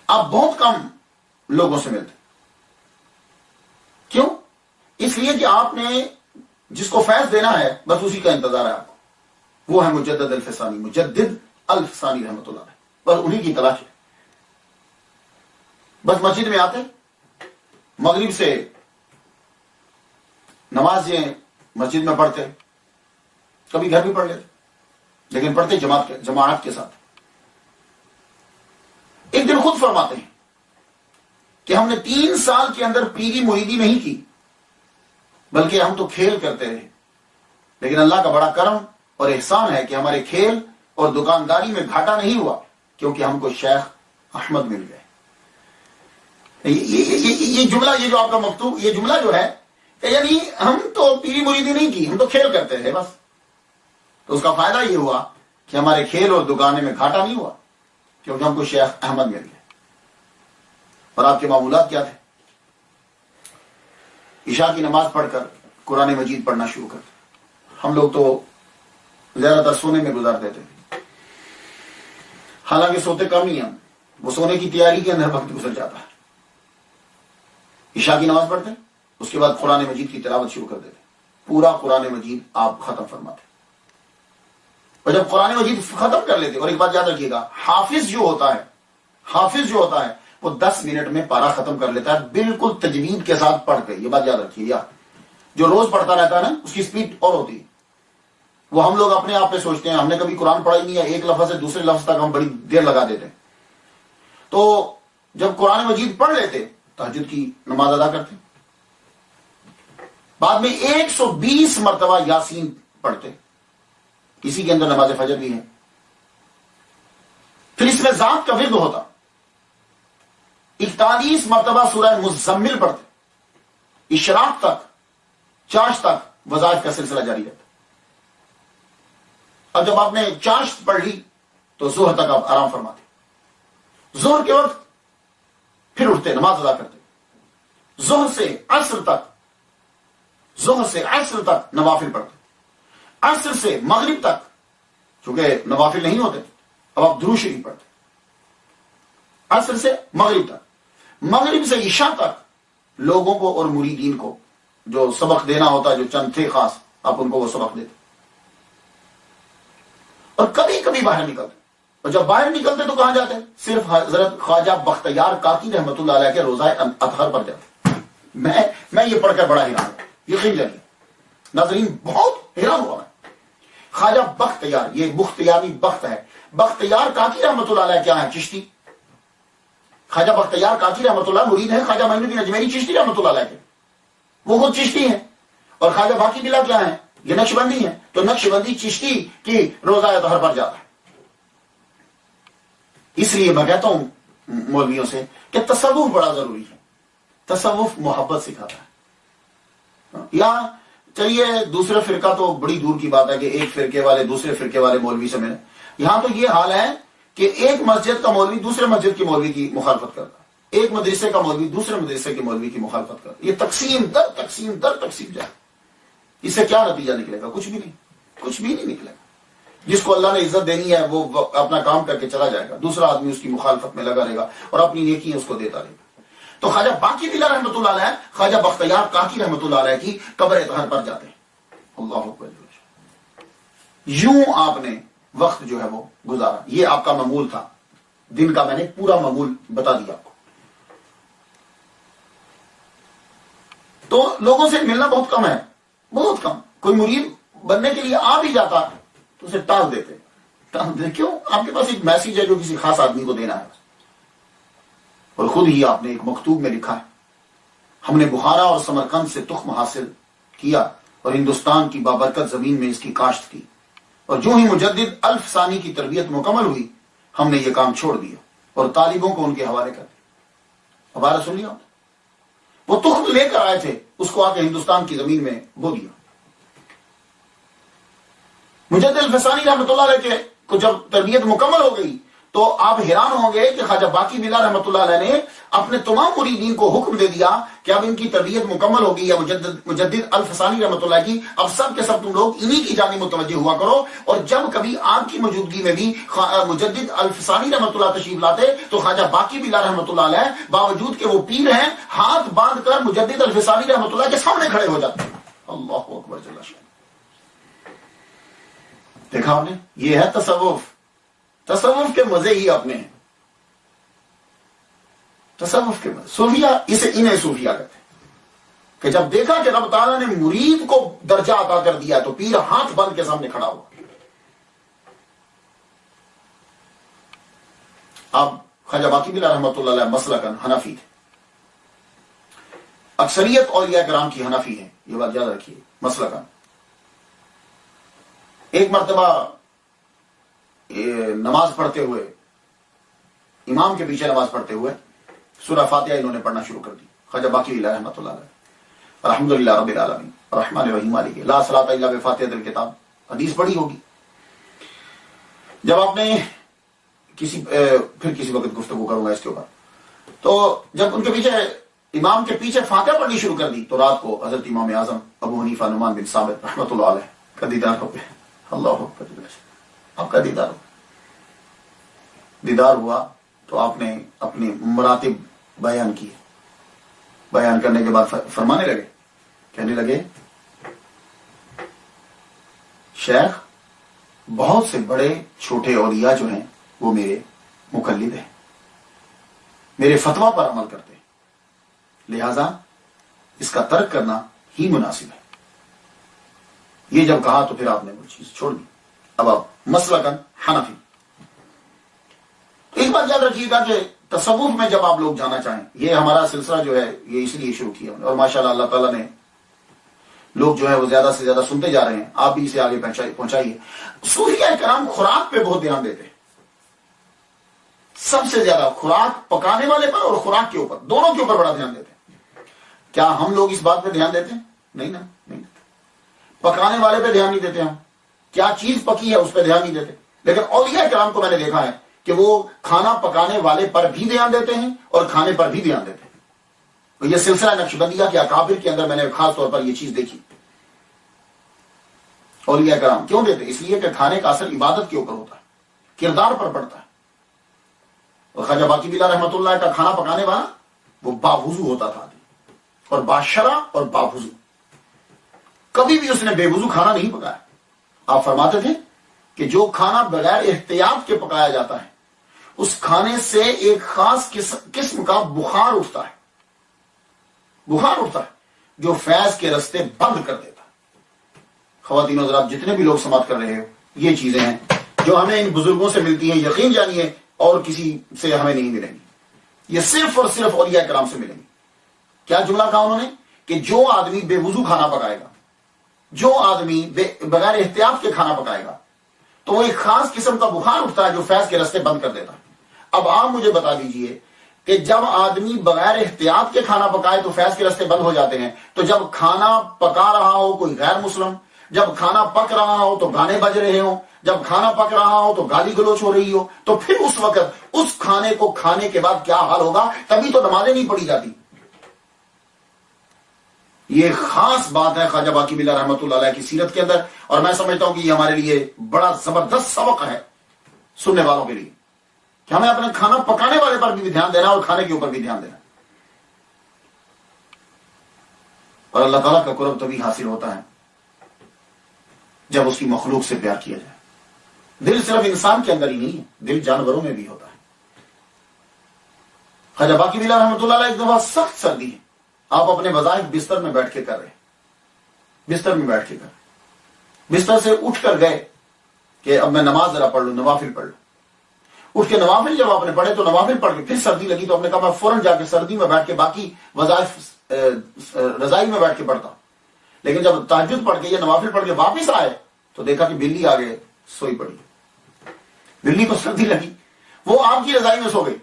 آپ بہت کم لوگوں سے ملتے. کیوں؟ اس لیے کہ آپ نے جس کو فیض دینا ہے بس اسی کا انتظار ہے آپ کو. وہ ہے مجدد الفسانی، مجدد الفسانی رحمۃ اللہ علیہ. بس انہی کی تلاش ہے. بس مسجد میں آتے، مغرب سے نمازیں مسجد میں پڑھتے، کبھی گھر بھی پڑھ لیتے، لیکن پڑھتے جماعت کے ساتھ. ایک دن خود فرماتے ہیں کہ ہم نے 3 سال کے اندر پیری مریدی نہیں کی، بلکہ ہم تو کھیل کرتے رہے. لیکن اللہ کا بڑا کرم اور احسان ہے کہ ہمارے کھیل اور دکانداری میں گھاٹا نہیں ہوا، کیونکہ ہم کو شیخ احمد مل گئے. یہ جملہ، یہ جو آپ کا مکتوب، یہ جملہ جو ہے کہ یعنی ہم تو پیری مریدی نہیں کی، ہم تو کھیل کرتے رہے بس. تو اس کا فائدہ یہ ہوا کہ ہمارے کھیل اور دکانے میں گھاٹا نہیں ہوا، کیونکہ ہم کو شیخ احمد مل گئے. اور آپ کے معمولات کیا تھے؟ عشاء کی نماز پڑھ کر قرآن مجید پڑھنا شروع کرتے. ہم لوگ تو زیادہ تر سونے میں گزار دیتے تھے، حالانکہ سوتے کم ہی ہم. وہ سونے کی تیاری کے اندر وقت گزر جاتا ہے. عشاء کی نماز پڑھتے، اس کے بعد قرآن مجید کی تلاوت شروع کر دیتے. پورا قرآن مجید آپ ختم فرماتے. اور جب قرآن مجید ختم کر لیتے، اور ایک بات یاد رکھیے گا، حافظ جو ہوتا ہے وہ 10 منٹ میں پارا ختم کر لیتا ہے، بالکل تجوید کے ساتھ پڑھ کے. یہ بات یاد رکھیے گا. جو روز پڑھتا رہتا ہے نا، اس کی سپیڈ اور ہوتی ہے. وہ ہم لوگ اپنے آپ پہ سوچتے ہیں ہم نے کبھی قرآن پڑھا ہی نہیں ہے، ایک لفظ سے دوسرے لفظ تک ہم بڑی دیر لگا دیتے ہیں. تو جب قرآن مجید پڑھ لیتے، تہجد کی نماز ادا کرتے، بعد میں 120 مرتبہ یاسین پڑھتے. اسی کے اندر نماز فجر بھی ہے. پھر اس میں ذات کا ورد ہوتا. 41 مرتبہ سورہ مزمل پڑھتے. اشراق تک، چاشت تک وظائف کا سلسلہ جاری رہتا. اب جب آپ نے چاشت پڑھ لی تو ظہر تک آپ آرام فرماتے. ظہر کے وقت پھر اٹھتے، نماز ادا کرتے. ظہر سے عصر تک نوافل پڑھتے. عصر سے مغرب تک چونکہ نوافل نہیں ہوتے، اب آپ درود شریف پڑھتے. عصر سے مغرب تک، مغرب سے عشاء تک لوگوں کو اور مریدین کو جو سبق دینا ہوتا ہے، جو چند تھے خاص، آپ ان کو وہ سبق دیتے، اور کبھی کبھی باہر نکلتے، اور جب باہر نکلتے تو کہاں جاتے؟ صرف حضرت خواجہ بختیار کاکی رحمت اللہ علیہ کے روزہ اطہر پر جاتے۔ میں یہ پڑھ کر بڑا حیران ہوں، یقین جانیے ناظرین، بہت حیران ہوا میں۔ خواجہ بختیار، یہ بختیار نہیں بخت ہے، بختیار کاکی رحمت اللہ علیہ کیا ہے؟ چشتی۔ خواجہ بختیار کاکی رحمت اللہ مرید ہے خواجہ معین الدین اجمیری چشتی رحمت اللہ علیہ کے، وہ خود چشتی ہیں۔ اور خواجہ باقی بلا کیا ہے؟ یہ نقش بندی ہے، تو نقش بندی چشتی کی روزہ اطہر پر جاتا ہے۔ اس لیے میں کہتا ہوں مولویوں سے کہ تصوف بڑا ضروری ہے، تصوف محبت سکھاتا ہے۔ یا چلیے دوسرے فرقہ تو بڑی دور کی بات ہے کہ ایک فرقے والے دوسرے فرقے والے مولوی سے ملے، یہاں تو یہ حال ہے کہ ایک مسجد کا مولوی دوسرے مسجد کی مولوی کی مخالفت کرتا ہے، ایک مدرسے کا مولوی دوسرے مدرسے کے مولوی کی مخالفت کرتا ہے، یہ تقسیم در تقسیم در تقسیم جائے، اس سے کیا نتیجہ نکلے گا؟ کچھ بھی نہیں، کچھ بھی نہیں نکلے گا۔ جس کو اللہ نے عزت دینی ہے وہ اپنا کام کر کے چلا جائے گا، دوسرا آدمی اس کی مخالفت میں لگا رہے گا اور اپنی نیکی اس کو دیتا رہے گا۔ تو خواجہ باقی بلا رحمۃ اللہ علیہ، خواجہ بختیار کاکی رحمۃ اللہ علیہ کی قبر اطہر پر جاتے ہیں۔ اللہ اکبر۔ یوں آپ نے وقت جو ہے وہ گزارا، یہ آپ کا معمول تھا، دن کا میں نے پورا معمول بتا دیا آپ کو۔ تو لوگوں سے ملنا بہت کم ہے، بہت کم۔ کوئی مرید بننے کے لیے آ بھی جاتا تو اسے ٹال دیتے، کیوں؟ آپ کے پاس ایک میسج ہے جو کسی خاص آدمی کو دینا ہے، اور خود ہی آپ نے ایک مکتوب میں لکھا ہے، ہم نے بخارا اور سمرقند سے تخم حاصل کیا اور ہندوستان کی بابرکت زمین میں اس کی کاشت کی، اور جو ہی مجدد الف ثانی کی تربیت مکمل ہوئی ہم نے یہ کام چھوڑ دیا اور طالبوں کو ان کے حوالے کر دیا۔ ہمارا سن لیا، وہ تخم لے کر آئے تھے، اس کو آ کے ہندوستان کی زمین میں بو دیا۔ مجدد الفسانی رحمۃ اللہ علیہ کو جب تربیت مکمل ہو گئی تو آپ حیران ہوں گے کہ خواجہ باقی بلا رحمۃ اللہ علیہ نے اپنے تمام مریدین کو حکم دے دیا کہ اب ان کی تربیت مکمل ہوگی، یا مجدد الفسانی رحمۃ اللہ کی، اب سب کے سب تم لوگ انہی کی جانب متوجہ ہوا کرو، اور جب کبھی آپ کی موجودگی میں بھی مجدد الفسانی رحمۃ اللہ تشریف لاتے تو خواجہ باقی بلا رحمۃ اللہ علیہ باوجود کہ وہ پیر ہیں ہاتھ باندھ کر مجدد الفسانی رحمۃ اللہ کے سامنے کھڑے ہو جاتے۔ اللہ اکبر جل شانہ۔ دیکھا آپ نے، یہ ہے تصوف، تصوف کے مزے ہی اپنے ہیں، تصوف کے مزے۔ صوفیہ انہیں صوفیہ کہتے ہیں کہ جب دیکھا کہ رب تعالیٰ نے مرید کو درجہ عطا کر دیا تو پیر ہاتھ بند کے سامنے کھڑا ہوا۔ اب خواجہ باقی بلا رحمۃ اللہ علیہ مسلکن حنفی تھے، اکثریت اولیاء کرام کی حنفی ہیں، یہ بات یاد رکھیے، مسلکن۔ ایک مرتبہ نماز پڑھتے ہوئے، امام کے پیچھے نماز پڑھتے ہوئے سورہ فاتحہ انہوں نے پڑھنا شروع کر دی، خواجہ باقی بلا رحمۃ اللہ علیہ، الحمدللہ رب العالمین الرحمن الرحیم مالک لا صلاۃ الا بفاتحۃ الکتاب، حدیث پڑھی ہوگی۔ جب آپ نے پھر کسی وقت گفتگو کروں گا اس کے اوپر، تو جب ان کے پیچھے امام کے پیچھے فاتحہ پڑھنی شروع کر دی تو رات کو حضرت امام اعظم ابو حنیفہ نعمان بن ثابت رحمۃ اللہ علیہ کا دیدار ہو گیا۔ اللہ اکبر، آپ کا دیدار ہوا تو آپ نے اپنی مراتب بیان کی، بیان کرنے کے بعد فرمانے لگے، کہنے لگے شیخ بہت سے بڑے چھوٹے اولیاء جو ہیں وہ میرے مقلد ہیں، میرے فتویٰ پر عمل کرتے ہیں، لہذا اس کا ترک کرنا ہی مناسب ہے۔ یہ جب کہا تو پھر آپ نے وہ چیز چھوڑ دی۔ اب آپ مسلکن حنفی۔ ایک بات یاد رکھیے گا کہ تصوف میں جب آپ لوگ جانا چاہیں، یہ ہمارا سلسلہ جو ہے یہ اس لیے شروع کیا، اور ماشاءاللہ اللہ تعالیٰ نے لوگ جو ہے وہ زیادہ سے زیادہ سنتے جا رہے ہیں، آپ بھی اسے آگے پہنچائیے۔ صوفیاء کرام خوراک پہ بہت دھیان دیتے ہیں، سب سے زیادہ خوراک پکانے والے پر اور خوراک کے اوپر، دونوں کے اوپر بڑا دھیان دیتے ہیں۔ کیا ہم لوگ اس بات پہ دھیان دیتے ہیں؟ نہیں نا، نہیں۔ پکانے والے پہ دھیان نہیں دیتے، ہم کیا چیز پکی ہے اس پہ دھیان نہیں دیتے، لیکن اولیاء کرام کو میں نے دیکھا ہے کہ وہ کھانا پکانے والے پر بھی دھیان دیتے ہیں اور کھانے پر بھی دھیان دیتے ہیں۔ یہ سلسلہ نقشبندیہ کے اکابر کے اندر میں نے خاص طور پر یہ چیز دیکھی۔ اولیاء کرام کیوں دیتے؟ اس لیے کہ کھانے کا اثر عبادت کے اوپر ہوتا ہے، کردار پر پڑتا ہے۔ اور خواجہ باقی بلا رحمۃ اللہ کا کھانا پکانے والا وہ باوضو ہوتا تھا اور باشرہ اور باوضو، کبھی بھی اس نے بے وضو کھانا نہیں پکایا۔ آپ فرماتے تھے کہ جو کھانا بغیر احتیاط کے پکایا جاتا ہے اس کھانے سے ایک خاص قسم کا بخار اٹھتا ہے، بخار اٹھتا ہے جو فیض کے رستے بند کر دیتا ہے۔ خواتین و حضرات، جتنے بھی لوگ سماعت کر رہے ہو، یہ چیزیں ہیں جو ہمیں ان بزرگوں سے ملتی ہیں، یقین جانیے اور کسی سے ہمیں نہیں ملیں گی، یہ صرف اور صرف اولیاء کرام سے ملیں گی۔ کیا جملہ کہا انہوں نے کہ جو آدمی بے وضو کھانا پکائے گا، جو آدمی بغیر احتیاط کے کھانا پکائے گا، تو وہ ایک خاص قسم کا بخار اٹھتا ہے جو فیض کے رستے بند کر دیتا ہے۔ اب آپ مجھے بتا دیجئے کہ جب آدمی بغیر احتیاط کے کھانا پکائے تو فیض کے رستے بند ہو جاتے ہیں، تو جب کھانا پکا رہا ہو کوئی غیر مسلم، جب کھانا پک رہا ہو تو گانے بج رہے ہوں، جب کھانا پک رہا ہو تو گالی گلوچ ہو رہی ہو، تو پھر اس وقت اس کھانے کو کھانے کے بعد کیا حال ہوگا؟ تبھی تو نمازیں نہیں پڑھی جاتی۔ یہ خاص بات ہے خواجہ باقی بلا رحمۃ اللہ علیہ کی سیرت کے اندر، اور میں سمجھتا ہوں کہ یہ ہمارے لیے بڑا زبردست سبق ہے سننے والوں کے لیے کہ ہمیں اپنے کھانا پکانے والے پر بھی دھیان دینا اور کھانے کے اوپر بھی دھیان دینا۔ اور اللہ تعالیٰ کا قرب تبھی حاصل ہوتا ہے جب اس کی مخلوق سے پیار کیا جائے۔ دل صرف انسان کے اندر ہی نہیں ہے، دل جانوروں میں بھی ہوتا ہے۔ خواجہ باقی بلا رحمۃ اللہ علیہ ایک دفعہ سخت سردی ہے، آپ اپنے وظائف بستر میں بیٹھ کے کر رہے، بستر میں بیٹھ کے کر رہے، بستر سے اٹھ کر گئے کہ اب میں نماز ذرا پڑھ لوں، نوافل پڑھ لوں۔ اٹھ کے نوافل جب آپ نے پڑھے تو نوافل پڑھ کے پھر سردی لگی تو آپ نے کہا میں فوراً جا کے سردی میں بیٹھ کے باقی وظائف رضائی میں بیٹھ کے پڑھتا ہوں۔ لیکن جب تہجد پڑھ کے یا نوافل پڑھ کے واپس آئے تو دیکھا کہ بلی آگے سوئی پڑی، بلی کو سردی لگی، وہ آپ کی رضائی میں سو گئی۔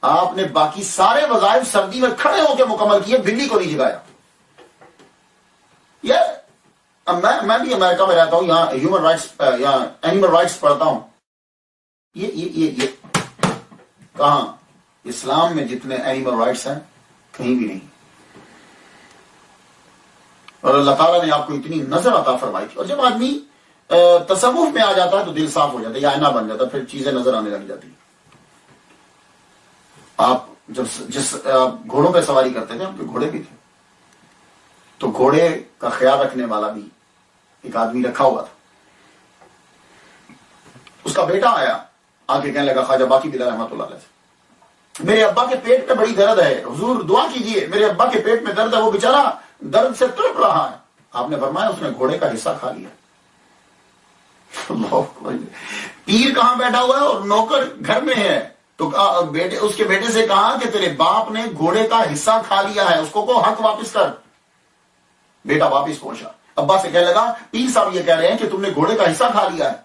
آپ نے باقی سارے وظائف سردی میں کھڑے ہو کے مکمل کیے، بلی کو نہیں جگایا۔ میں بھی امریکہ میں رہتا ہوں، یہاں ہیومن رائٹس یا اینیمل رائٹس پڑھتا ہوں۔ یہ کہاں اسلام میں جتنے اینیمل رائٹس ہیں کہیں بھی نہیں، اور اللہ تعالیٰ نے آپ کو اتنی نظر عطا فرمائی تھی۔ اور جب آدمی تصوف میں آ جاتا ہے تو دل صاف ہو جاتا ہے، یا آئینہ بن جاتا ہے، پھر چیزیں نظر آنے لگ جاتی ہیں۔ آپ جس گھوڑوں پہ سواری کرتے تھے، آپ کے گھوڑے بھی تھے، تو گھوڑے کا خیال رکھنے والا بھی ایک آدمی رکھا ہوا تھا۔ اس کا بیٹا آیا، آ کے کہنے لگا خواجہ باقی بلا رحمۃ اللہ علیہ سے، میرے ابا کے پیٹ میں بڑی درد ہے، حضور دعا کیجئے، میرے ابا کے پیٹ میں درد ہے، وہ بیچارہ درد سے تڑپ رہا ہے۔ آپ نے فرمایا اس نے گھوڑے کا حصہ کھا لیا۔ پیر کہاں بیٹھا ہوا ہے اور نوکر گھر میں ہے، تو اس کے بیٹے سے کہا کہ تیرے باپ نے گھوڑے کا حصہ کھا لیا ہے، اس کو حق واپس کر۔ بیٹا واپس پہنچا، ابا سے کہنے لگا پیر صاحب یہ کہہ رہے ہیں کہ تم نے گھوڑے کا حصہ کھا لیا ہے۔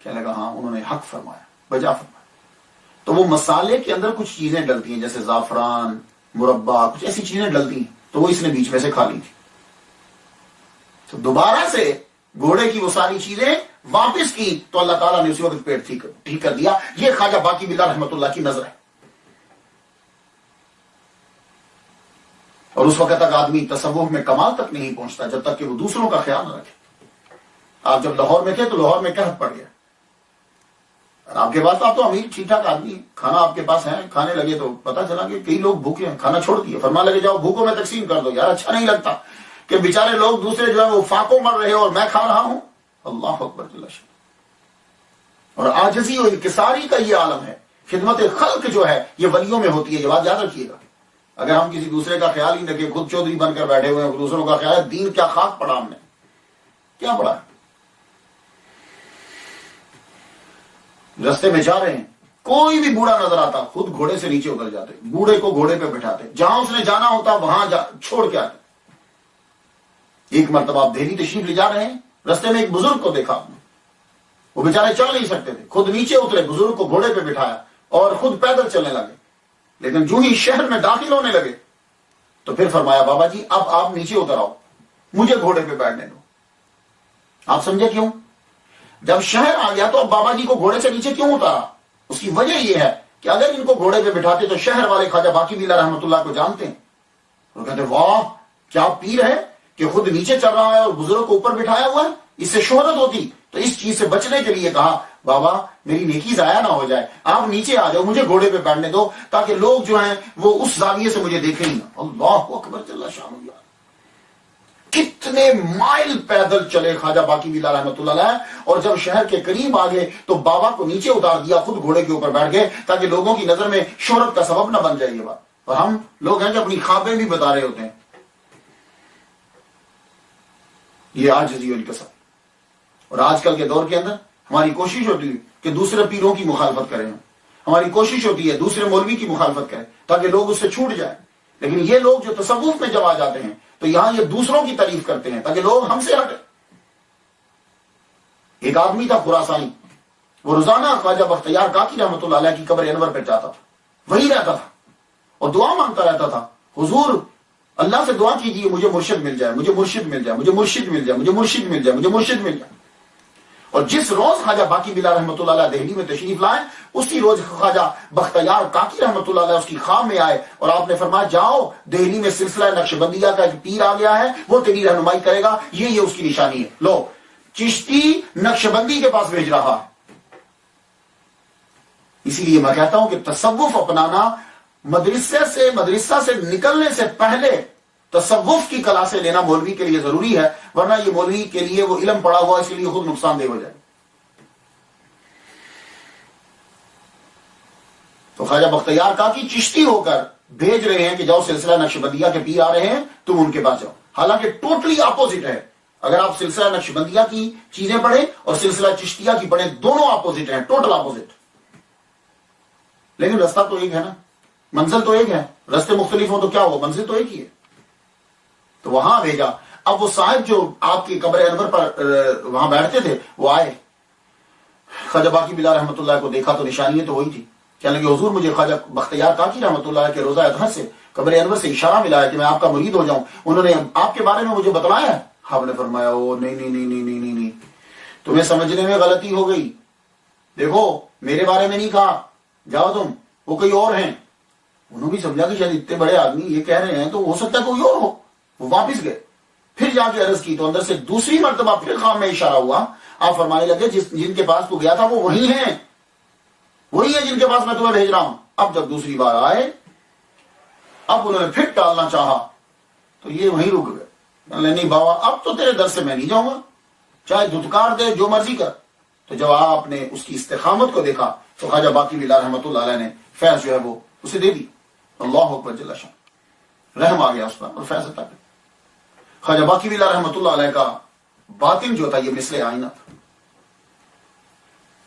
کہنے لگا ہاں، انہوں نے حق فرمایا، بجا فرمایا۔ تو وہ مسالے کے اندر کچھ چیزیں ڈلتی ہیں جیسے زعفران، مربع، کچھ ایسی چیزیں ڈلتی ہیں، تو وہ اس نے بیچ میں سے کھا لی تھی۔ تو دوبارہ سے گھوڑے کی وہ ساری چیزیں واپس کی تو اللہ تعالیٰ نے اسی وقت پیٹ ٹھیک کر دیا۔ یہ خواجہ باقی بلا رحمۃ اللہ کی نظر ہے۔ اور اس وقت تک آدمی تصوف میں کمال تک نہیں پہنچتا جب تک کہ وہ دوسروں کا خیال نہ رکھے۔ آپ جب لاہور میں تھے تو لاہور میں قحط پڑ گیا، آپ کے پاس آپ تو امیر ٹھیک ٹھاک آدمی، کھانا آپ کے پاس ہے، کھانے لگے تو پتا چلا کہ کئی لوگ بھوکے ہیں، کھانا چھوڑ دیا، فرمانے لگے جاؤ بھوکوں میں تقسیم کر دو، یار اچھا نہیں لگتا کہ بیچارے لوگ دوسرے جو ہے وہ فاقوں مر رہے اور میں کھا رہا ہوں۔ اللہ اکبر جل شانہ۔ اور عاجزی و انکساری کا یہ عالم ہے، خدمت خلق جو ہے یہ ولیوں میں ہوتی ہے، یہ بات یاد رکھیے گا۔ اگر ہم کسی دوسرے کا خیال ہی نہ کہ خود چودھری بن کر بیٹھے ہوئے ہیں، دوسروں کا خیال ہے، دین کیا خاک پڑا ہم نے، کیا پڑا ہے؟ رستے میں جا رہے ہیں، کوئی بھی بوڑھا نظر آتا خود گھوڑے سے نیچے اتر جاتے، بوڑھے کو گھوڑے پہ بٹھاتے، جہاں اس نے جانا ہوتا وہاں چھوڑ کے آتے۔ ایک مرتبہ آپ دہلی تشریف لے جا رہے ہیں، رستے میں ایک بزرگ کو دیکھا آپ نے، وہ بیچارے چل نہیں سکتے تھے، خود نیچے اترے، بزرگ کو گھوڑے پہ بٹھایا اور خود پیدل چلنے لگے۔ لیکن جو ہی شہر میں داخل ہونے لگے تو پھر فرمایا بابا جی اب آپ نیچے اتر آؤ، مجھے گھوڑے پہ بیٹھنے دو۔ آپ سمجھے کیوں؟ جب شہر آ گیا تو اب بابا جی کو گھوڑے سے نیچے کیوں اتارا؟ اس کی وجہ یہ ہے کہ اگر ان کو گھوڑے پہ بٹھاتے تو شہر والے خواجہ باقی بلا رحمۃ اللہ کو جانتے ہیں، وہ کہتے واہ کیا پیر ہے کہ خود نیچے چل رہا ہے اور بزرگ کو اوپر بٹھایا ہوا ہے، اس سے شہرت ہوتی۔ تو اس چیز سے بچنے کے لیے کہا بابا میری نیکی ضائع نہ ہو جائے، آپ نیچے آ جاؤ، مجھے گھوڑے پہ بیٹھنے دو تاکہ لوگ جو ہیں وہ اس زاویے سے مجھے دیکھیں ہی نہ۔ اللہ اکبر جل شان اللہ۔ کتنے مائل پیدل چلے خواجہ باقی بلا رحمۃ اللہ علیہ، اور جب شہر کے قریب آ گئے تو بابا کو نیچے اتار دیا، خود گھوڑے کے اوپر بیٹھ گئے تاکہ لوگوں کی نظر میں شہرت کا سبب نہ بن جائے یہ بات۔ اور ہم لوگ ہیں کہ اپنی خوابیں بھی بتا رہے ہوتے ہیں۔ یہ عاجزی و انکسار۔ اور آج کل کے دور کے اندر ہماری کوشش ہوتی ہے کہ دوسرے پیروں کی مخالفت کریں، ہماری کوشش ہوتی ہے دوسرے مولوی کی مخالفت کریں تاکہ لوگ اس سے چھوٹ جائیں۔ لیکن یہ لوگ جو تصوف میں جب آ جاتے ہیں تو یہاں یہ دوسروں کی تعریف کرتے ہیں تاکہ لوگ ہم سے ہٹیں۔ ایک آدمی تھا خراسانی، وہ روزانہ خواجہ بختیار کاکی رحمۃ اللہ علیہ کی قبر انور پہ جاتا تھا، وہی رہتا تھا اور دعا مانگتا رہتا تھا، حضور اللہ سے دعا کیجیے مجھے مرشد مل جائے، مجھے مرشد مل جائے، مجھے مرشد مل جائے، مجھے مرشد مل جائے، مجھے مرشد مل جائے۔ اور جس روز خواجہ باقی بلا رحمۃ اللہ علیہ دہلی میں تشریف لائے، اسی روز خواجہ بختیار کاکی رحمۃ اللہ علیہ اس کی خواب میں آئے اور آپ نے فرمایا جاؤ دہلی میں سلسلہ نقشبندیہ کا ایک پیر آ گیا ہے، وہ تیری رہنمائی کرے گا، یہ اس کی نشانی ہے۔ لو چشتی نقشبندی کے پاس بھیج رہا ہے۔ اسی لیے میں کہتا ہوں کہ تصوف اپنانا مدرسہ سے نکلنے سے پہلے تصوف کی کلاسیں لینا مولوی کے لیے ضروری ہے، ورنہ یہ مولوی کے لیے وہ علم پڑا ہوا اس لیے خود نقصان دہ ہو جائے۔ تو خواجہ بختیار کاکی چشتی ہو کر بھیج رہے ہیں کہ جاؤ سلسلہ نقشبندیہ کے پیر آ رہے ہیں، تم ان کے پاس جاؤ۔ حالانکہ ٹوٹلی اپوزٹ ہے۔ اگر آپ سلسلہ نقشبندیہ کی چیزیں پڑھیں اور سلسلہ چشتیہ کی پڑھیں، دونوں اپوزٹ ہیں، ٹوٹل اپوزٹ۔ لیکن رستہ تو ایک ہے نا، منزل تو ایک ہے، رستے مختلف ہوں تو کیا ہوا، منزل تو ایک ہی ہے۔ تو وہاں بھیجا۔ اب وہ صاحب جو آپ کی قبر انور پر وہاں بیٹھتے تھے وہ آئے، خواجہ باقی بلا رحمۃ اللہ کو دیکھا تو نشانی تو وہی تھی۔ کہنے لگے حضور مجھے خواجہ بختیار کاکی رحمۃ اللہ کے روضہ اطہر سے قبر انور سے اشارہ ملا ہے کہ میں آپ کا مرید ہو جاؤں، انہوں نے آپ کے بارے میں مجھے بتلایا ہے۔ آپ نے فرمایا او نہیں نہیں نہیں نہیں نہیں نہیں، تمہیں سمجھنے میں غلطی ہو گئی، دیکھو میرے بارے میں نہیں کہا، جاؤ تم، وہ کوئی اور ہیں۔ انہوں بھی سمجھا کہ شاید اتنے بڑے آدمی یہ کہہ رہے ہیں تو ہو سکتا ہے کوئی اور ہو۔ وہ واپس گئے، پھر جا کے عرض کی تو اندر سے دوسری مرتبہ پھر خواب میں اشارہ ہوا۔ آپ فرمانے لگے جن کے پاس تو گیا تھا وہ وہی ہیں جن کے پاس میں تمہیں بھیج رہا ہوں۔ اب جب دوسری بار آئے، اب انہوں نے پھر ٹالنا چاہا تو یہ وہیں رک گئے۔ نہیں بابا اب تو تیرے در سے میں نہیں جاؤں گا، چاہے دھتکار دے جو مرضی کر۔ تو جب آپ نے اس کی استقامت کو دیکھا تو خواجہ باقی بلا رحمۃ اللہ علیہ نے فیض جو ہے وہ اسے دے دی۔ اللہ اکبر جل شان، رحم آ گیا اس پر اور فیض عطا کر۔ خواجہ باقی بلا رحمۃ اللہ علیہ کا باطن جو تھا یہ مثل آئینہ تھا۔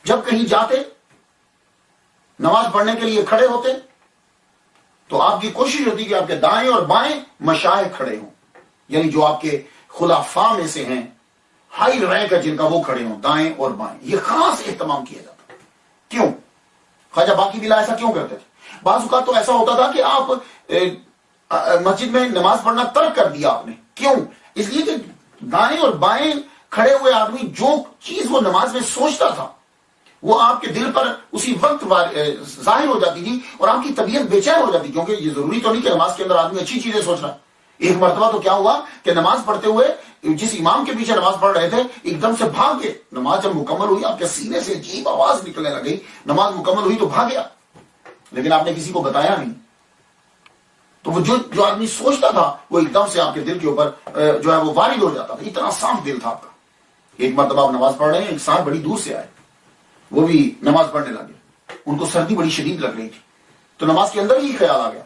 جب کہیں جاتے نماز پڑھنے کے لیے کھڑے ہوتے تو آپ کی کوشش ہوتی کہ آپ کے دائیں اور بائیں مشائخ کھڑے ہوں، یعنی جو آپ کے خلفاء میں سے ہیں، ہائی رینک ہے جن کا، وہ کھڑے ہوں دائیں اور بائیں۔ یہ خاص اہتمام کیا جاتا۔ کیوں خواجہ باقی بلا ایسا کیوں کرتے تھے؟ بعض اوقات تو ایسا ہوتا تھا کہ آپ مسجد میں نماز پڑھنا ترک کر دیا آپ نے، کیوں؟ اس لیے کہ دائیں اور بائیں کھڑے ہوئے آدمی جو چیز وہ نماز میں سوچتا تھا وہ آپ کے دل پر اسی وقت ظاہر ہو جاتی تھی اور آپ کی طبیعت بے چین ہو جاتی، کیونکہ یہ ضروری تو نہیں کہ نماز کے اندر آدمی اچھی چیزیں سوچ رہا ہے۔ ایک مرتبہ تو کیا ہوا کہ نماز پڑھتے ہوئے جس امام کے پیچھے نماز پڑھ رہے تھے ایک دم سے بھاگ گئے۔ نماز جب مکمل ہوئی آپ کے سینے سے عجیب آواز نکلنے لگی، نماز مکمل ہوئی تو بھاگ گیا، لیکن آپ نے کسی کو بتایا نہیں۔ تو وہ جو آدمی سوچتا تھا وہ ایک دم سے آپ کے دل کے اوپر جو ہے وہ وارد ہو جاتا تھا، اتنا صاف دل تھا آپ کا۔ ایک مرتبہ آپ نماز پڑھ رہے ہیں، ایک صاحب بڑی دور سے آئے، وہ بھی نماز پڑھنے لگے، ان کو سردی بڑی شدید لگ رہی تھی، تو نماز کے اندر ہی خیال آ گیا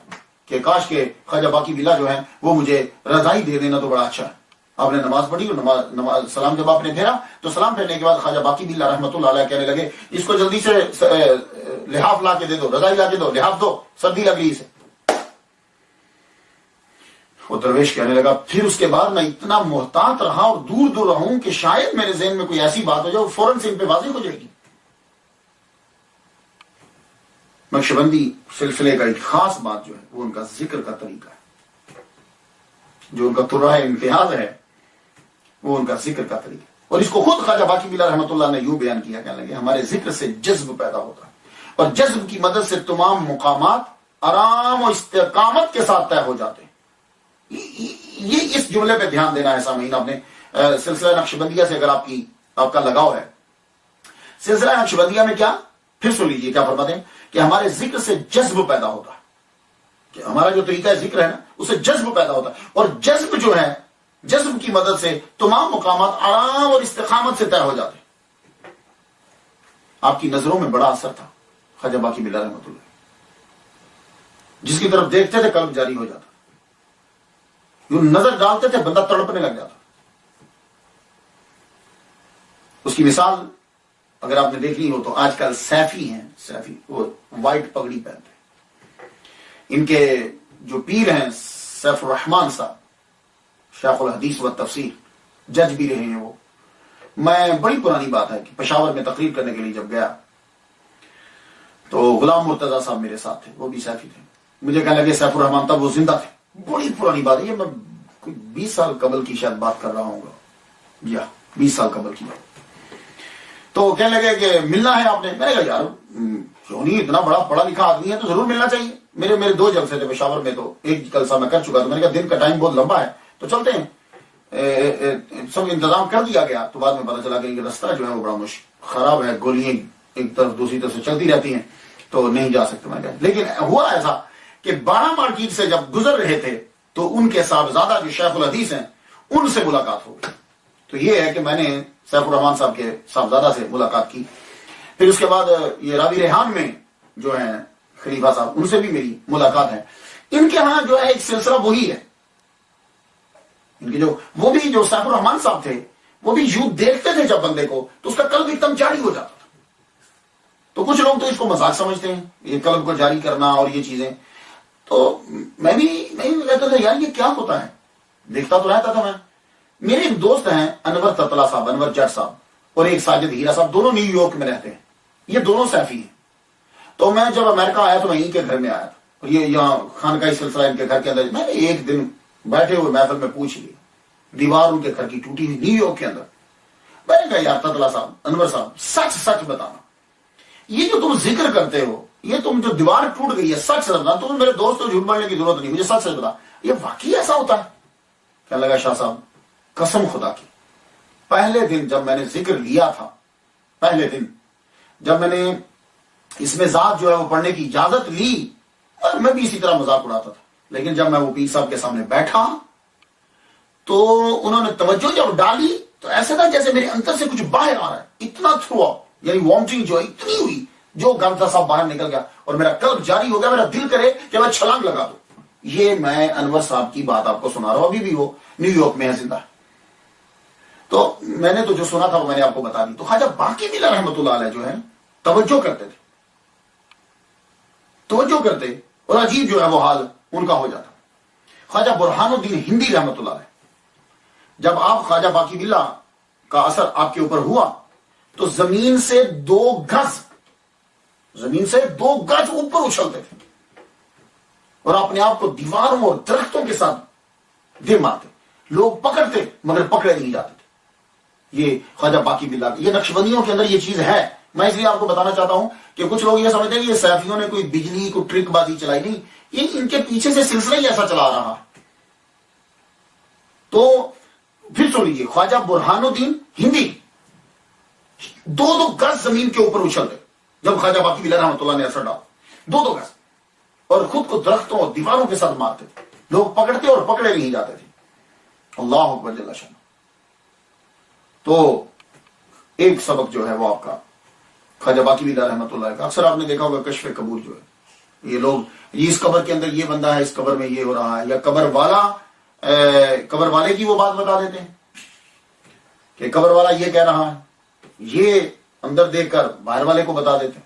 کہ کاش کے خواجہ باقی بلا جو ہے وہ مجھے رضائی دے دینا تو بڑا اچھا ہے۔ آپ نے نماز پڑھی اور نماز سلام جب آپ نے پھیرا تو سلام پھیرنے کے بعد خواجہ باقی بلا رحمۃ اللہ علیہ کہنے لگے اس کو جلدی سے لحاف لا کے دے دو، رضائی لا کے دو، لحاف دو، سردی لگ رہی اسے۔ وہ درویش کہنے لگا پھر اس کے بعد میں اتنا محتاط رہا اور دور دور رہوں کہ شاید میرے ذہن میں کوئی ایسی بات ہو جائے فوراً سے ان پہ واضح ہو جائے گی۔ نقشبندی سلسلے کا ایک خاص بات جو ہے وہ ان کا ذکر کا طریقہ ہے، جو ان کا طرح امتیاز ہے وہ ان کا ذکر کا طریقہ، اور اس کو خود خواجہ باقی بلا رحمۃ اللہ نے یوں بیان کیا، کہنے لگے ہمارے ذکر سے جذب پیدا ہوتا ہے اور جذب کی مدد سے تمام مقامات آرام و استقامت کے ساتھ طے ہو جاتے ہیں۔ یہ اس جملے پہ دھیان دینا ہے سامعین، آپ نے سلسلہ نقشبندیہ سے اگر آپ کا لگاؤ ہے، سلسلہ نقشبندیہ میں کیا، پھر سن لیجیے کیا فرماتے ہیں کہ ہمارے ذکر سے جذب پیدا ہوتا ہے، کہ ہمارا جو طریقہ ذکر ہے نا اس سے جذب پیدا ہوتا ہے، اور جذب جو ہے، جذب کی مدد سے تمام مقامات آرام اور استقامت سے طے ہو جاتے ہیں۔ آپ کی نظروں میں بڑا اثر تھا خواجہ باقی بلّہ رحمۃ اللہ، جس کی طرف دیکھتے تھے قلب جاری ہو جاتا، یوں نظر ڈالتے تھے بندہ تڑپنے لگ جاتا۔ اس کی مثال اگر آپ نے دیکھنی ہو تو آج کل سیفی ہیں، سیفی وہ وائٹ پگڑی پہنتے ہیں، ان کے جو پیر ہیں سیف الرحمان صاحب، شیخ الحدیث و تفسیر، جج بھی رہے ہیں وہ۔ میں بڑی پرانی بات ہے کہ پشاور میں تقریر کرنے کے لیے جب گیا تو غلام مرتضیٰ صاحب میرے ساتھ تھے، وہ بھی سیفی تھے۔ مجھے کہنے لگے سیف الرحمان تب وہ زندہ تھے، بڑی پرانی بات ہے، یہ میں کوئی 20 سال قبل کی شاید بات کر رہا ہوں گا، یا 20 سال قبل کی بات۔ تو کہنے لگے کہ ملنا ہے آپ نے، میں نے کہا یار کیوں نہیں، اتنا بڑا پڑھا لکھا آدمی ہے تو ضرور ملنا چاہیے۔ میرے 2 جلسے تھے پشاور میں، تو ایک جلسہ میں کر چکا، تو میں نے کہا دن کا ٹائم بہت لمبا ہے تو چلتے ہیں، سب انتظام کر دیا گیا۔ تو بعد میں پتا چلا کہ یہ رستہ جو ہے وہ بڑا خراب ہے، گولیاں ایک طرف دوسری طرف سے چلتی رہتی ہیں تو نہیں جا سکتے۔ میں کہا لیکن ہوا ایسا کہ 12 مارکیٹ سے جب گزر رہے تھے تو ان کے صاحبزادہ جو شیخ الحدیث ہیں ان سے ملاقات ہو گئی۔ تو یہ ہے کہ میں نے سیف الرحمان صاحب کے صاحبزادہ سے ملاقات کی، پھر اس کے بعد یہ راوی ریحان میں جو ہیں خلیفہ صاحب، ان سے بھی میری ملاقات ہے۔ ان کے ہاں جو ہے ایک سلسلہ وہی ہے، ان کے وہ بھی جو سیف الرحمان صاحب تھے وہ بھی یوں دیکھتے تھے جب بندے کو تو اس کا قلب ایک دم جاری ہو جاتا تھا۔ تو کچھ لوگ تو اس کو مذاق سمجھتے ہیں، یہ قلب کو جاری کرنا اور یہ چیزیں، تو میں بھی کہتا تھا یار یہ کیا ہوتا ہے، دیکھتا تو رہتا تھا میں۔ میرے ایک دوست ہیں انور تتلا صاحب، انور جٹ صاحب، اور ایک ساجد ہیرا صاحب، دونوں نیو یارک میں رہتے ہیں، یہ دونوں سیفی ہیں۔ تو میں جب امریکہ آیا تو میں ان کے گھر میں آیا تھا، اور یہ یہاں خانقاہی سلسلہ ان کے گھر کے اندر، میں نے ایک دن بیٹھے ہوئے محفل میں پوچھ لیا، دیوار ان کے گھر کی ٹوٹی ہوئی نیو یارک کے اندر۔ میں نے کہا یار تتلا صاحب، انور صاحب، سچ بتانا، یہ جو تم ذکر کرتے ہو، یہ تم جو دیوار ٹوٹ گئی ہے، سچ بتانا، تم میرے دوست کو جھوٹ بولنے کی ضرورت نہیں، مجھے سچ بتا، یہ واقعی ایسا ہوتا ہے؟ کہنے لگا شاہ صاحب قسم خدا کی، پہلے دن جب میں نے ذکر لیا تھا، پہلے دن جب میں نے اس میں ذات جو ہے وہ پڑھنے کی اجازت لی، اور میں بھی اسی طرح مذاق اڑاتا تھا، لیکن جب میں وہ پیر صاحب کے سامنے بیٹھا تو انہوں نے توجہ جب ڈالی تو ایسا تھا جیسے میرے اندر سے کچھ باہر آ رہا ہے، اتنا تھرو یعنی وامٹنگ جو ہے اتنی ہوئی، جو گم تھا سب باہر نکل گیا، اور میرا قلب جاری ہو گیا، میرا دل کرے کہ میں چھلانگ لگا دوں۔ یہ میں انور صاحب کی بات آپ کو سنا رہا ہوں، ابھی بھی وہ نیو یارک میں ہے زندہ۔ تو میں نے تو جو سنا تھا وہ میں نے آپ کو بتا دی۔ تو خواجہ باقی بلّہ رحمۃ اللہ علیہ جو ہے توجہ کرتے تھے، توجہ کرتے، اور عجیب جو ہے وہ حال ان کا ہو جاتا۔ خواجہ برہان الدین ہندی رحمۃ اللہ علیہ، جب آپ خواجہ باقی بلّہ کا اثر آپ کے اوپر ہوا تو زمین سے 2 گز اوپر اچھلتے تھے، اور اپنے آپ کو دیواروں اور درختوں کے ساتھ دے مارتے، لوگ پکڑتے مگر پکڑے نہیں جاتے تھے۔ یہ خواجہ باقی بلّہ، یہ نقشبندیوں کے اندر یہ چیز ہے۔ میں اس لیے آپ کو بتانا چاہتا ہوں کہ کچھ لوگ یہ سمجھتے ہیں کہ یہ سیفیوں نے کوئی بجلی کو ٹرک بازی چلائی، نہیں، یہ ان کے پیچھے سے سلسلہ ہی ایسا چلا رہا۔ تو پھر سن لیجیے، خواجہ برہان الدین ہندی 2 گز زمین کے اوپر اچھلتے جب خواجہ باقی بلّہ رحمۃ اللہ نے اثر ڈالا، 2 گز، اور خود کو درختوں اور دیواروں کے ساتھ مارتے تھے، لوگ پکڑتے اور پکڑے نہیں جاتے تھے۔ اللہ اکبر جل شانہ۔ تو ایک سبق جو ہے وہ آپ کا خواجہ باقی بلّہ رحمۃ اللہ کا، اکثر آپ نے دیکھا ہوگا کشف قبور جو ہے، یہ لوگ اس قبر کے اندر یہ بندہ ہے، اس قبر میں یہ ہو رہا ہے، یا قبر والے کی وہ بات بتا دیتے ہیں کہ قبر والا یہ کہہ رہا ہے، یہ اندر دیکھ کر باہر والے کو بتا دیتے ہیں۔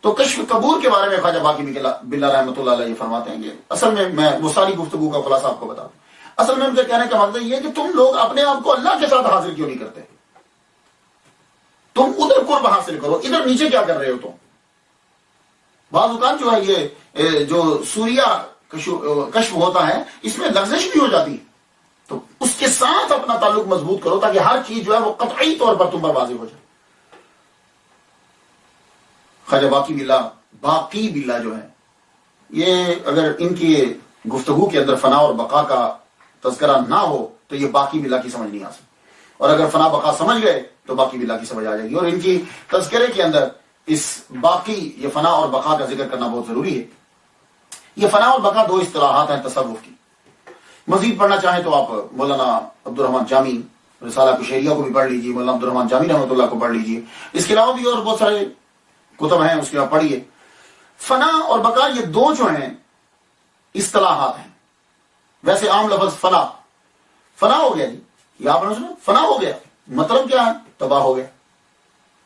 تو کشف قبور کے بارے میں خواجہ باقی بلّہ رحمۃ اللہ علیہ یہ فرماتے ہیں کہ اصل میں وہ ساری گفتگو کا خلاصہ آپ کو بتا دوں، اصل میں ان کے کہنے کا مطلب یہ ہے کہ تم لوگ اپنے آپ کو اللہ کے ساتھ حاضر کیوں نہیں کرتے؟ تم ادھر قرب حاصل کرو، ادھر نیچے کیا کر رہے ہو تم؟ بعض اوقات جو ہے یہ جو سوریہ کشف ہوتا ہے اس میں لغزش بھی ہو جاتی ہے، تو اس کے ساتھ اپنا تعلق مضبوط کرو تاکہ ہر چیز جو ہے وہ قطعی طور پر تم پر واضح ہو جائے۔ خواجہ باقی بلّہ جو ہے، یہ اگر ان کی گفتگو کے اندر فنا اور بقا کا تذکرہ نہ ہو تو یہ باقی بلّہ کی سمجھ نہیں آ سکتی۔ اور اگر فنا بقا سمجھ گئے تو باقی باللہ کی سمجھ آ جائے گی. اور ان کی تذکرے کے اندر اس باقی یہ فنا اور بقا کا ذکر کرنا بہت ضروری ہے. یہ فنا اور بقا دو اصطلاحات ہیں تصوف کی. مزید پڑھنا چاہیں تو آپ مولانا عبدالرحمن جامی رسالہ کشیریہ کو بھی پڑھ لیجیے, مولانا عبدالرحمن جامی رحمۃ اللہ کو پڑھ لیجیے. اس کے علاوہ بھی اور بہت سارے کتب ہیں, اس کے آپ پڑھیے. فنا اور بقا یہ دو جو ہیں اصطلاحات ہیں. ویسے عام لفظ فنا, فنا ہو گیا جی, یہ آپ نے سنا فنا ہو گیا, مطلب کیا ہے؟ تباہ ہو گیا.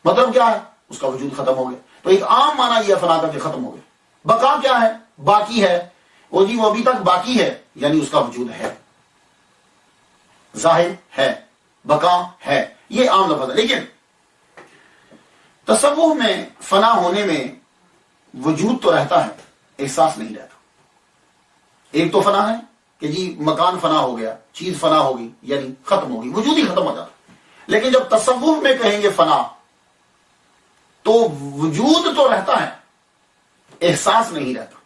مطلب کیا ہے؟ اس کا وجود ختم ہو گیا. تو ایک عام معنی یہ فنا کا کہ ختم ہو گیا. بقا کیا ہے؟ باقی ہے. وہ جی وہ ابھی تک باقی ہے, یعنی اس کا وجود ہے, ظاہر ہے, بقا ہے. یہ عام لفظ ہے. لیکن تصوف میں فنا ہونے میں وجود تو رہتا ہے, احساس نہیں رہتا. ایک تو فنا ہے کہ جی مکان فنا ہو گیا, چیز فنا ہوگی, یعنی ختم ہوگی, وجود ہی ختم ہو جاتا. لیکن جب تصوف میں کہیں گے فنا تو وجود تو رہتا ہے, احساس نہیں رہتا.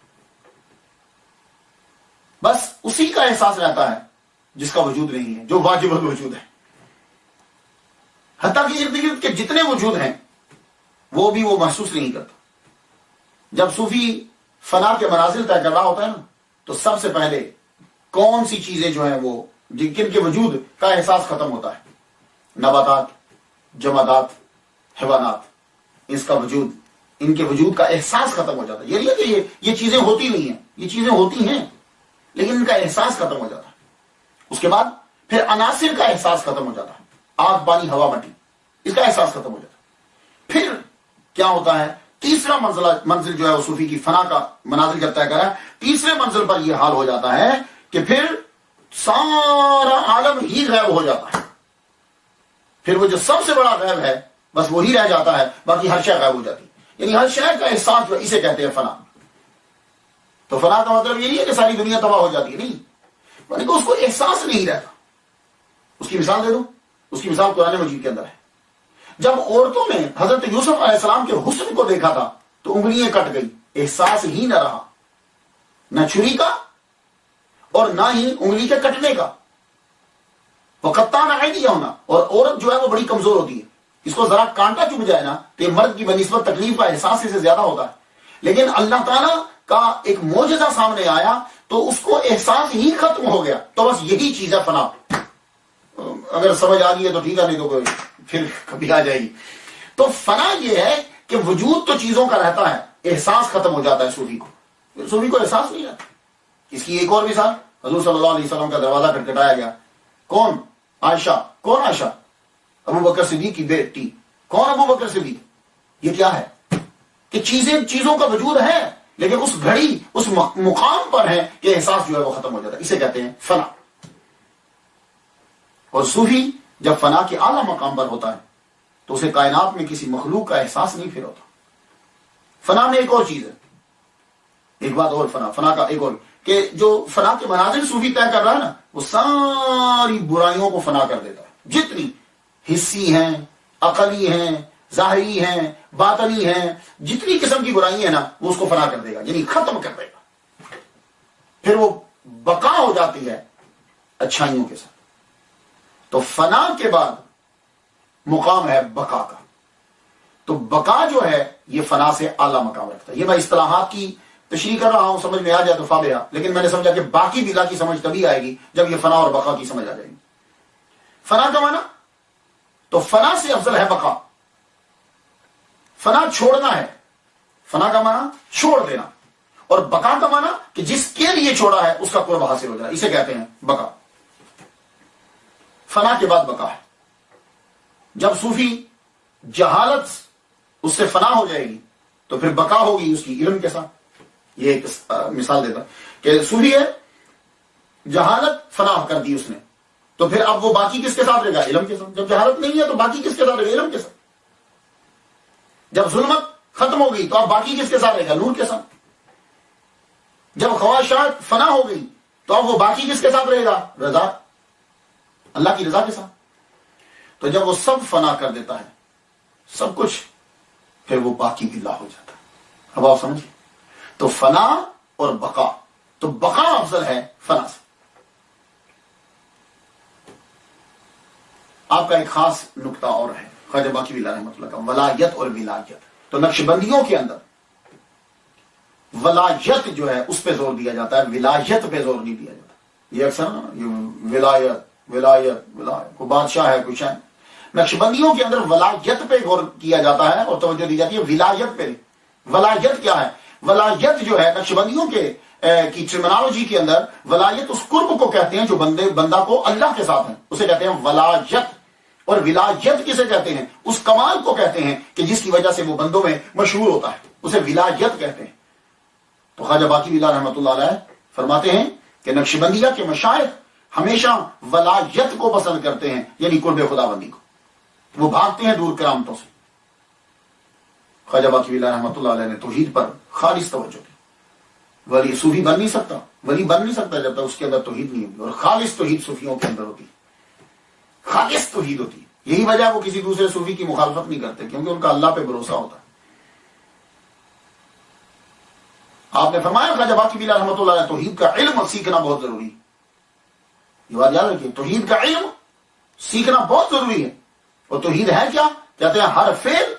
بس اسی کا احساس رہتا ہے جس کا وجود نہیں ہے, جو واجب الوجود ہے. حتیٰ کہ ارد گرد کے جتنے وجود ہیں وہ بھی وہ محسوس نہیں کرتا. جب صوفی فنا کے منازل طے کر رہا ہوتا ہے نا, تو سب سے پہلے کون سی چیزیں جو ہیں وہ جن کے وجود کا احساس ختم ہوتا ہے؟ نباتات, جمادات, حیوانات. اس کا وجود, ان کے وجود کا احساس ختم ہو جاتا ہے. یہ نہیں ہے کہ یہ چیزیں ہوتی نہیں ہیں, یہ چیزیں ہوتی ہیں لیکن ان کا احساس ختم ہو جاتا ہے. اس کے بعد پھر عناصر کا احساس ختم ہو جاتا ہے, آگ, پانی, ہوا, مٹی, اس کا احساس ختم ہو جاتا ہے. پھر کیا ہوتا ہے؟ تیسرا منزل جو ہے وہ صوفی کی فنا کا منازل جب طے کرا ہے, تیسرے منزل پر یہ حال ہو جاتا ہے کہ پھر سارا عالم ہی غائب ہو جاتا ہے. پھر وہ جو سب سے بڑا غیب ہے بس وہی رہ جاتا ہے, باقی ہر شے غائب ہو جاتی ہے. یعنی ہر شے کا احساس جو اسے کہتے ہیں فنا. تو فنا کا مطلب یہ نہیں ہے کہ ساری دنیا تباہ ہو جاتی ہے, نہیں, یعنی کہ اس کو احساس نہیں رہتا. اس کی مثال دے دوں, اس کی مثال قرآن مجید کے اندر ہے. جب عورتوں نے حضرت یوسف علیہ السلام کے حسن کو دیکھا تھا تو انگلیاں کٹ گئی, احساس ہی نہ رہا, نہ چھری کا اور نہ ہی انگلی کے کٹنے کا. وقتان عیدیہ ہونا, اور عورت جو ہے وہ بڑی کمزور ہوتی ہے, اس کو ذرا کانٹا چبھ جائے نا تو مرد کی بنسبت تکلیف کا احساس اسے زیادہ ہوتا ہے. لیکن اللہ تعالیٰ کا ایک معجزہ سامنے آیا تو اس کو احساس ہی ختم ہو گیا. تو بس یہی چیز ہے فنا. اگر سمجھ آ گئی ہے تو ٹھیک ہے, نہیں تو کوئی پھر کبھی آ جائے گی. تو فنا یہ ہے کہ وجود تو چیزوں کا رہتا ہے, احساس ختم ہو جاتا ہے صوفی کو. صوفی کو احساس نہیں رہتا. اس کی ایک اور مثال, حضور صلی اللہ علیہ وسلم کا دروازہ کھٹکھٹایا گیا. کون؟ عائشہ. کون عائشہ؟ ابو بکر صدیق کی بیٹی. کون ابو بکر صدیق؟ یہ کیا ہے کہ چیزوں کا وجود ہے لیکن اس گھڑی اس مقام پر ہے کہ احساس جو ہے وہ ختم ہو جاتا ہے. اسے کہتے ہیں فنا. اور صوفی جب فنا کے اعلیٰ مقام پر ہوتا ہے تو اسے کائنات میں کسی مخلوق کا احساس نہیں پھر ہوتا. فنا میں ایک اور چیز ہے, ایک بات اور, فنا کا ایک اور, کہ جو فنا کے منازل صوفی طے کر رہا ہے نا, وہ ساری برائیوں کو فنا کر دیتا ہے. جتنی حسی ہیں, عقلی ہیں, ظاہری ہیں, باطنی ہیں, جتنی قسم کی برائی ہیں نا, وہ اس کو فنا کر دے گا, یعنی ختم کر دے گا. پھر وہ بقا ہو جاتی ہے اچھائیوں کے ساتھ. تو فنا کے بعد مقام ہے بقا کا. تو بقا جو ہے یہ فنا سے اعلیٰ مقام رکھتا ہے. یہ میں اصطلاحات کی تشریح کر رہا ہوں, سمجھ میں آ جائے تو فابیہ, لیکن میں نے سمجھا کہ باقی بلا کی سمجھ تبھی آئے گی جب یہ فنا اور بقا کی سمجھ آ جائے گی. فنا کا معنی تو فنا سے افضل ہے بقا. فنا چھوڑنا ہے, فنا کا معنی چھوڑ دینا, اور بقا کا معنی کہ جس کے لیے چھوڑا ہے اس کا قرب حاصل ہو جانا, اسے کہتے ہیں بقا. فنا کے بعد بقا ہے. جب صوفی جہالت اس سے فنا ہو جائے گی تو پھر بقا ہوگی اس کی علم کے ساتھ. یہ ایک مثال دیتا کہ صوفی ہے, جہالت فنا کر دی اس نے, تو پھر اب وہ باقی کس کے ساتھ رہے گا؟ علم کے ساتھ. جب جہالت نہیں ہے تو باقی کس کے ساتھ رہے گا؟ علم کے ساتھ. جب ظلمت ختم ہو گئی تو اب باقی کس کے ساتھ رہے گا؟ نور کے ساتھ. جب خواہشات فنا ہو گئی تو اب وہ باقی کس کے ساتھ رہے گا؟ رضا, اللہ کی رضا کے ساتھ. تو جب وہ سب فنا کر دیتا ہے سب کچھ, پھر وہ باقی باللہ ہو جاتا ہے. اب آپ سمجھیں, تو فنا اور بقا, تو بقا افضل ہے فنا سے. آپ کا ایک خاص نقطہ اور ہے خواجہ باقی باللہ رحمۃ اللہ کا، ولایت اور ولایت. تو نقش بندیوں کے اندر ولایت جو ہے اس پہ زور دیا جاتا ہے، ولایت پہ زور نہیں دیا جاتا. یہ اکثر نا یہ ولایت ولایت ولایت، کوئی بادشاہ ہے کوئی شاہ. نقش بندیوں کے اندر ولایت پہ غور کیا جاتا ہے اور توجہ دی جاتی ہے، ولایت پہ. ولایت کیا ہے؟ ولایت جو ہے نقش بندیوں کے کی ٹرمنالوجی کے اندر ولایت اس قرب کو کہتے ہیں جو بندہ کو اللہ کے ساتھ ہے، اسے کہتے ہیں ولایت. اور ولایت کسے کہتے ہیں؟ اس کمال کو کہتے ہیں کہ جس کی وجہ سے وہ بندوں میں مشہور ہوتا ہے، اسے ولایت کہتے ہیں. تو خواجہ باقی باللہ رحمۃ اللہ علیہ فرماتے ہیں کہ نقش بندیہ کے مشائخ ہمیشہ ولایت کو پسند کرتے ہیں، یعنی قرب خدا بندی کو. وہ بھاگتے ہیں دور کرامتوں سے. خواجہ باقی باللہ رحمۃ اللہ علیہ نے توحید پر خالص توجہ دی. ولی صوفی بن نہیں سکتا، ولی بن نہیں سکتا جب تک اس کے اندر توحید نہیں ہوگی. اور خالص توحید صوفیوں کے اندر ہوتی ہے، خالص توحید ہوتی ہے. یہی وجہ وہ کسی دوسرے صوفی کی مخالفت نہیں کرتے، کیونکہ ان کا اللہ پہ بھروسہ ہوتا ہے. آپ نے فرمایا خواجہ باقی باللہ رحمۃ اللہ علیہ توحید کا علم سیکھنا بہت ضروری ہے. یہ بات یاد رکھیے، توحید کا علم سیکھنا بہت ضروری ہے. اور توحید ہے کیا؟ کہتے ہیں ہر فعل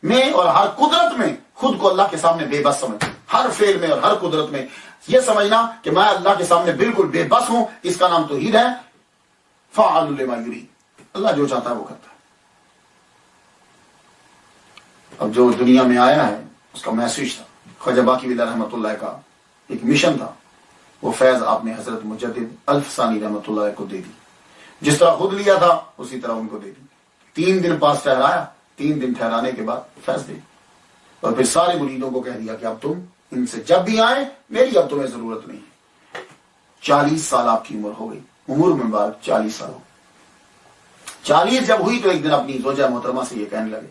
میں اور ہر قدرت میں خود کو اللہ کے سامنے بے بس سمجھنا. ہر فعل میں اور ہر قدرت میں یہ سمجھنا کہ میں اللہ کے سامنے بالکل بے بس ہوں، اس کا نام توحید ہے. فعال لما یرید، اللہ جو چاہتا ہے وہ کرتا ہے. اب جو دنیا میں آیا ہے اس کا میسج تھا، خواجہ باقی باللہ رحمۃ اللہ کا ایک مشن تھا. وہ فیض آپ نے حضرت مجدد الف ثانی رحمۃ اللہ کو دے دی. جس طرح خود لیا تھا اسی طرح ان کو دے دی. 3 دن پاس ٹھہرایا، 3 دن ٹھہرانے کے بعد فیض دے دی. اور پھر سارے مریدوں کو کہہ دیا کہ اب تم ان سے جب بھی آئے میری اب تمہیں ضرورت نہیں ہے. 40 سال آپ کی عمر ہو گئی، عمر مبارک 40 سال ہو. 40 جب ہوئی تو ایک دن اپنی زوجہ محترمہ سے یہ کہنے لگے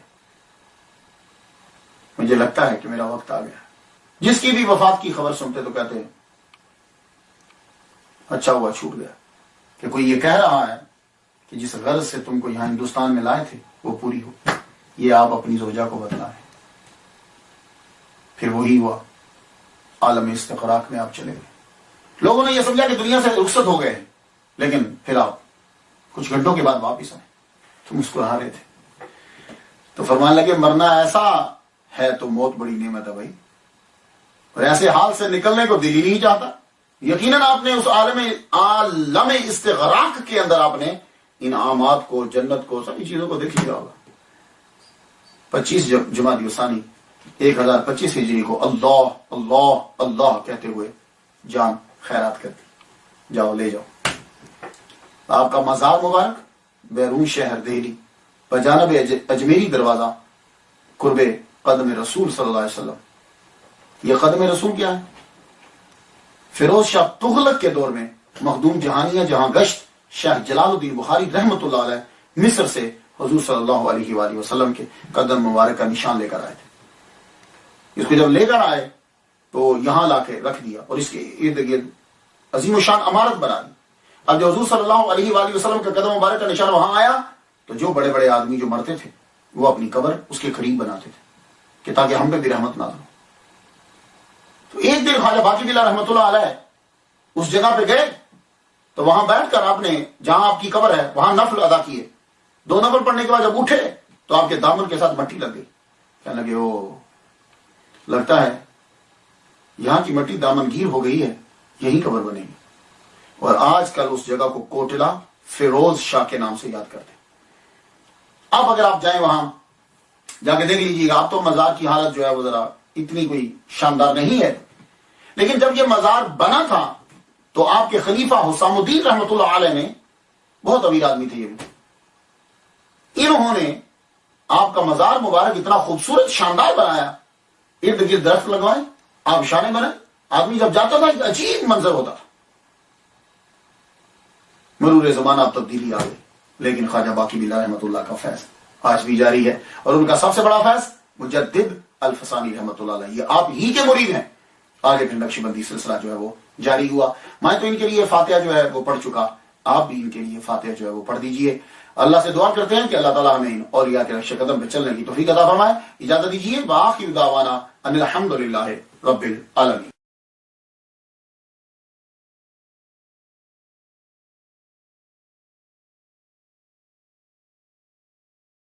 مجھے لگتا ہے کہ میرا وقت آ گیا. جس کی بھی وفات کی خبر سنتے تو کہتے ہیں اچھا ہوا چھوٹ گیا. کہ کوئی یہ کہہ رہا ہے کہ جس غرض سے تم کو یہاں ہندوستان میں لائے تھے وہ پوری ہو. یہ آپ اپنی زوجہ کو بتلائیں. پھر وہی ہوا، عالم استغراق میں آپ چلے گئے. لوگوں نے یہ سمجھا کہ دنیا سے رخصت ہو گئے، لیکن پھر آپ کچھ گھنٹوں کے بعد واپس آئے تو مسکرا رہے تھے. تو فرمانے لگے مرنا ایسا ہے تو موت بڑی نعمت ہے بھائی، اور ایسے حال سے نکلنے کو دل ہی نہیں چاہتا. یقیناً آپ نے اس عالم استغراق کے اندر آپ نے انعامات کو، جنت کو، ساری چیزوں کو دیکھ لیا ہوگا. 25 جمادی الثانی 1025 ہجری کو اللہ اللہ اللہ کہتے ہوئے جان خیرات کر دی. جاؤ لے جاؤ. آپ کا مزار مبارک بیرون شہر دہلی بجانب اجمیری دروازہ قرب قدم رسول صلی اللہ علیہ وسلم. یہ قدم رسول کیا ہے؟ فیروز شاہ تغلق کے دور میں مخدوم جہانیہ جہاں گشت شاہ جلال الدین بخاری رحمۃ اللہ علیہ مصر سے حضور صلی اللہ علیہ وآلہ وسلم کے قدم مبارک کا نشان لے کر آئے تھے. اس کو جب لے کر آئے تو یہاں لا کے رکھ دیا اور اس کے ارد گرد عظیم الشان عمارت بنا دی. اب جو حضور صلی اللہ علیہ وآلہ وسلم کا قدم مبارک کا نشان وہاں آیا تو جو بڑے بڑے آدمی جو مرتے تھے وہ اپنی قبر اس کے قریب بناتے تھے کہ تاکہ ہم پہ بھی رحمت نازل ہو. تو ایک دن خواجہ باقی باللہ رحمۃ اللہ علیہ اس جگہ پہ گئے تو وہاں بیٹھ کر آپ نے جہاں آپ کی قبر ہے وہاں نفل ادا کیے. 2 نفل پڑھنے کے بعد جب اٹھے تو آپ کے دامن کے ساتھ مٹی لگ گئی. کہنے لگے او لگتا ہے یہاں کی مٹی دامن گیر ہو گئی ہے، یہی قبر بنے گی. اور آج کل اس جگہ کو کوٹلا فیروز شاہ کے نام سے یاد کرتے. اب اگر آپ جائیں وہاں جا کے دیکھ لیجیے گا. آپ تو مزار کی حالت جو ہے وہ ذرا اتنی کوئی شاندار نہیں ہے، لیکن جب یہ مزار بنا تھا تو آپ کے خلیفہ حسام الدین رحمۃ اللہ علیہ نے، بہت امیر آدمی تھے یہ بھی، انہوں نے آپ کا مزار مبارک اتنا خوبصورت شاندار بنایا. ارد گرد درخت لگوائے، آبشانے بنے. آدمی جب جاتا تھا ایک عجیب منظر ہوتا تھا. مرور زمانہ اب تبدیلی آ گئی، لیکن خواجہ باقی باللہ رحمۃ اللہ کا فیض آج بھی جاری ہے. اور ان کا سب سے بڑا فیض مجدد الف ثانی رحمۃ اللہ علیہ، یہ آپ ہی کے مرید ہیں. آگے پھر نقش بندی سلسلہ جو ہے وہ جاری ہوا. میں تو ان کے لیے فاتحہ جو ہے وہ پڑھ چکا، آپ بھی ان کے لیے فاتحہ جو ہے وہ پڑھ دیجئے. اللہ سے دعا کرتے ہیں کہ اللہ تعالیٰ ہمیں اولیاء کے نقش قدم پہ چلنے کی توفیق عطا فرمائے. اجازت دیجیے، وآخر دعوانا ان الحمد للہ رب العالمین.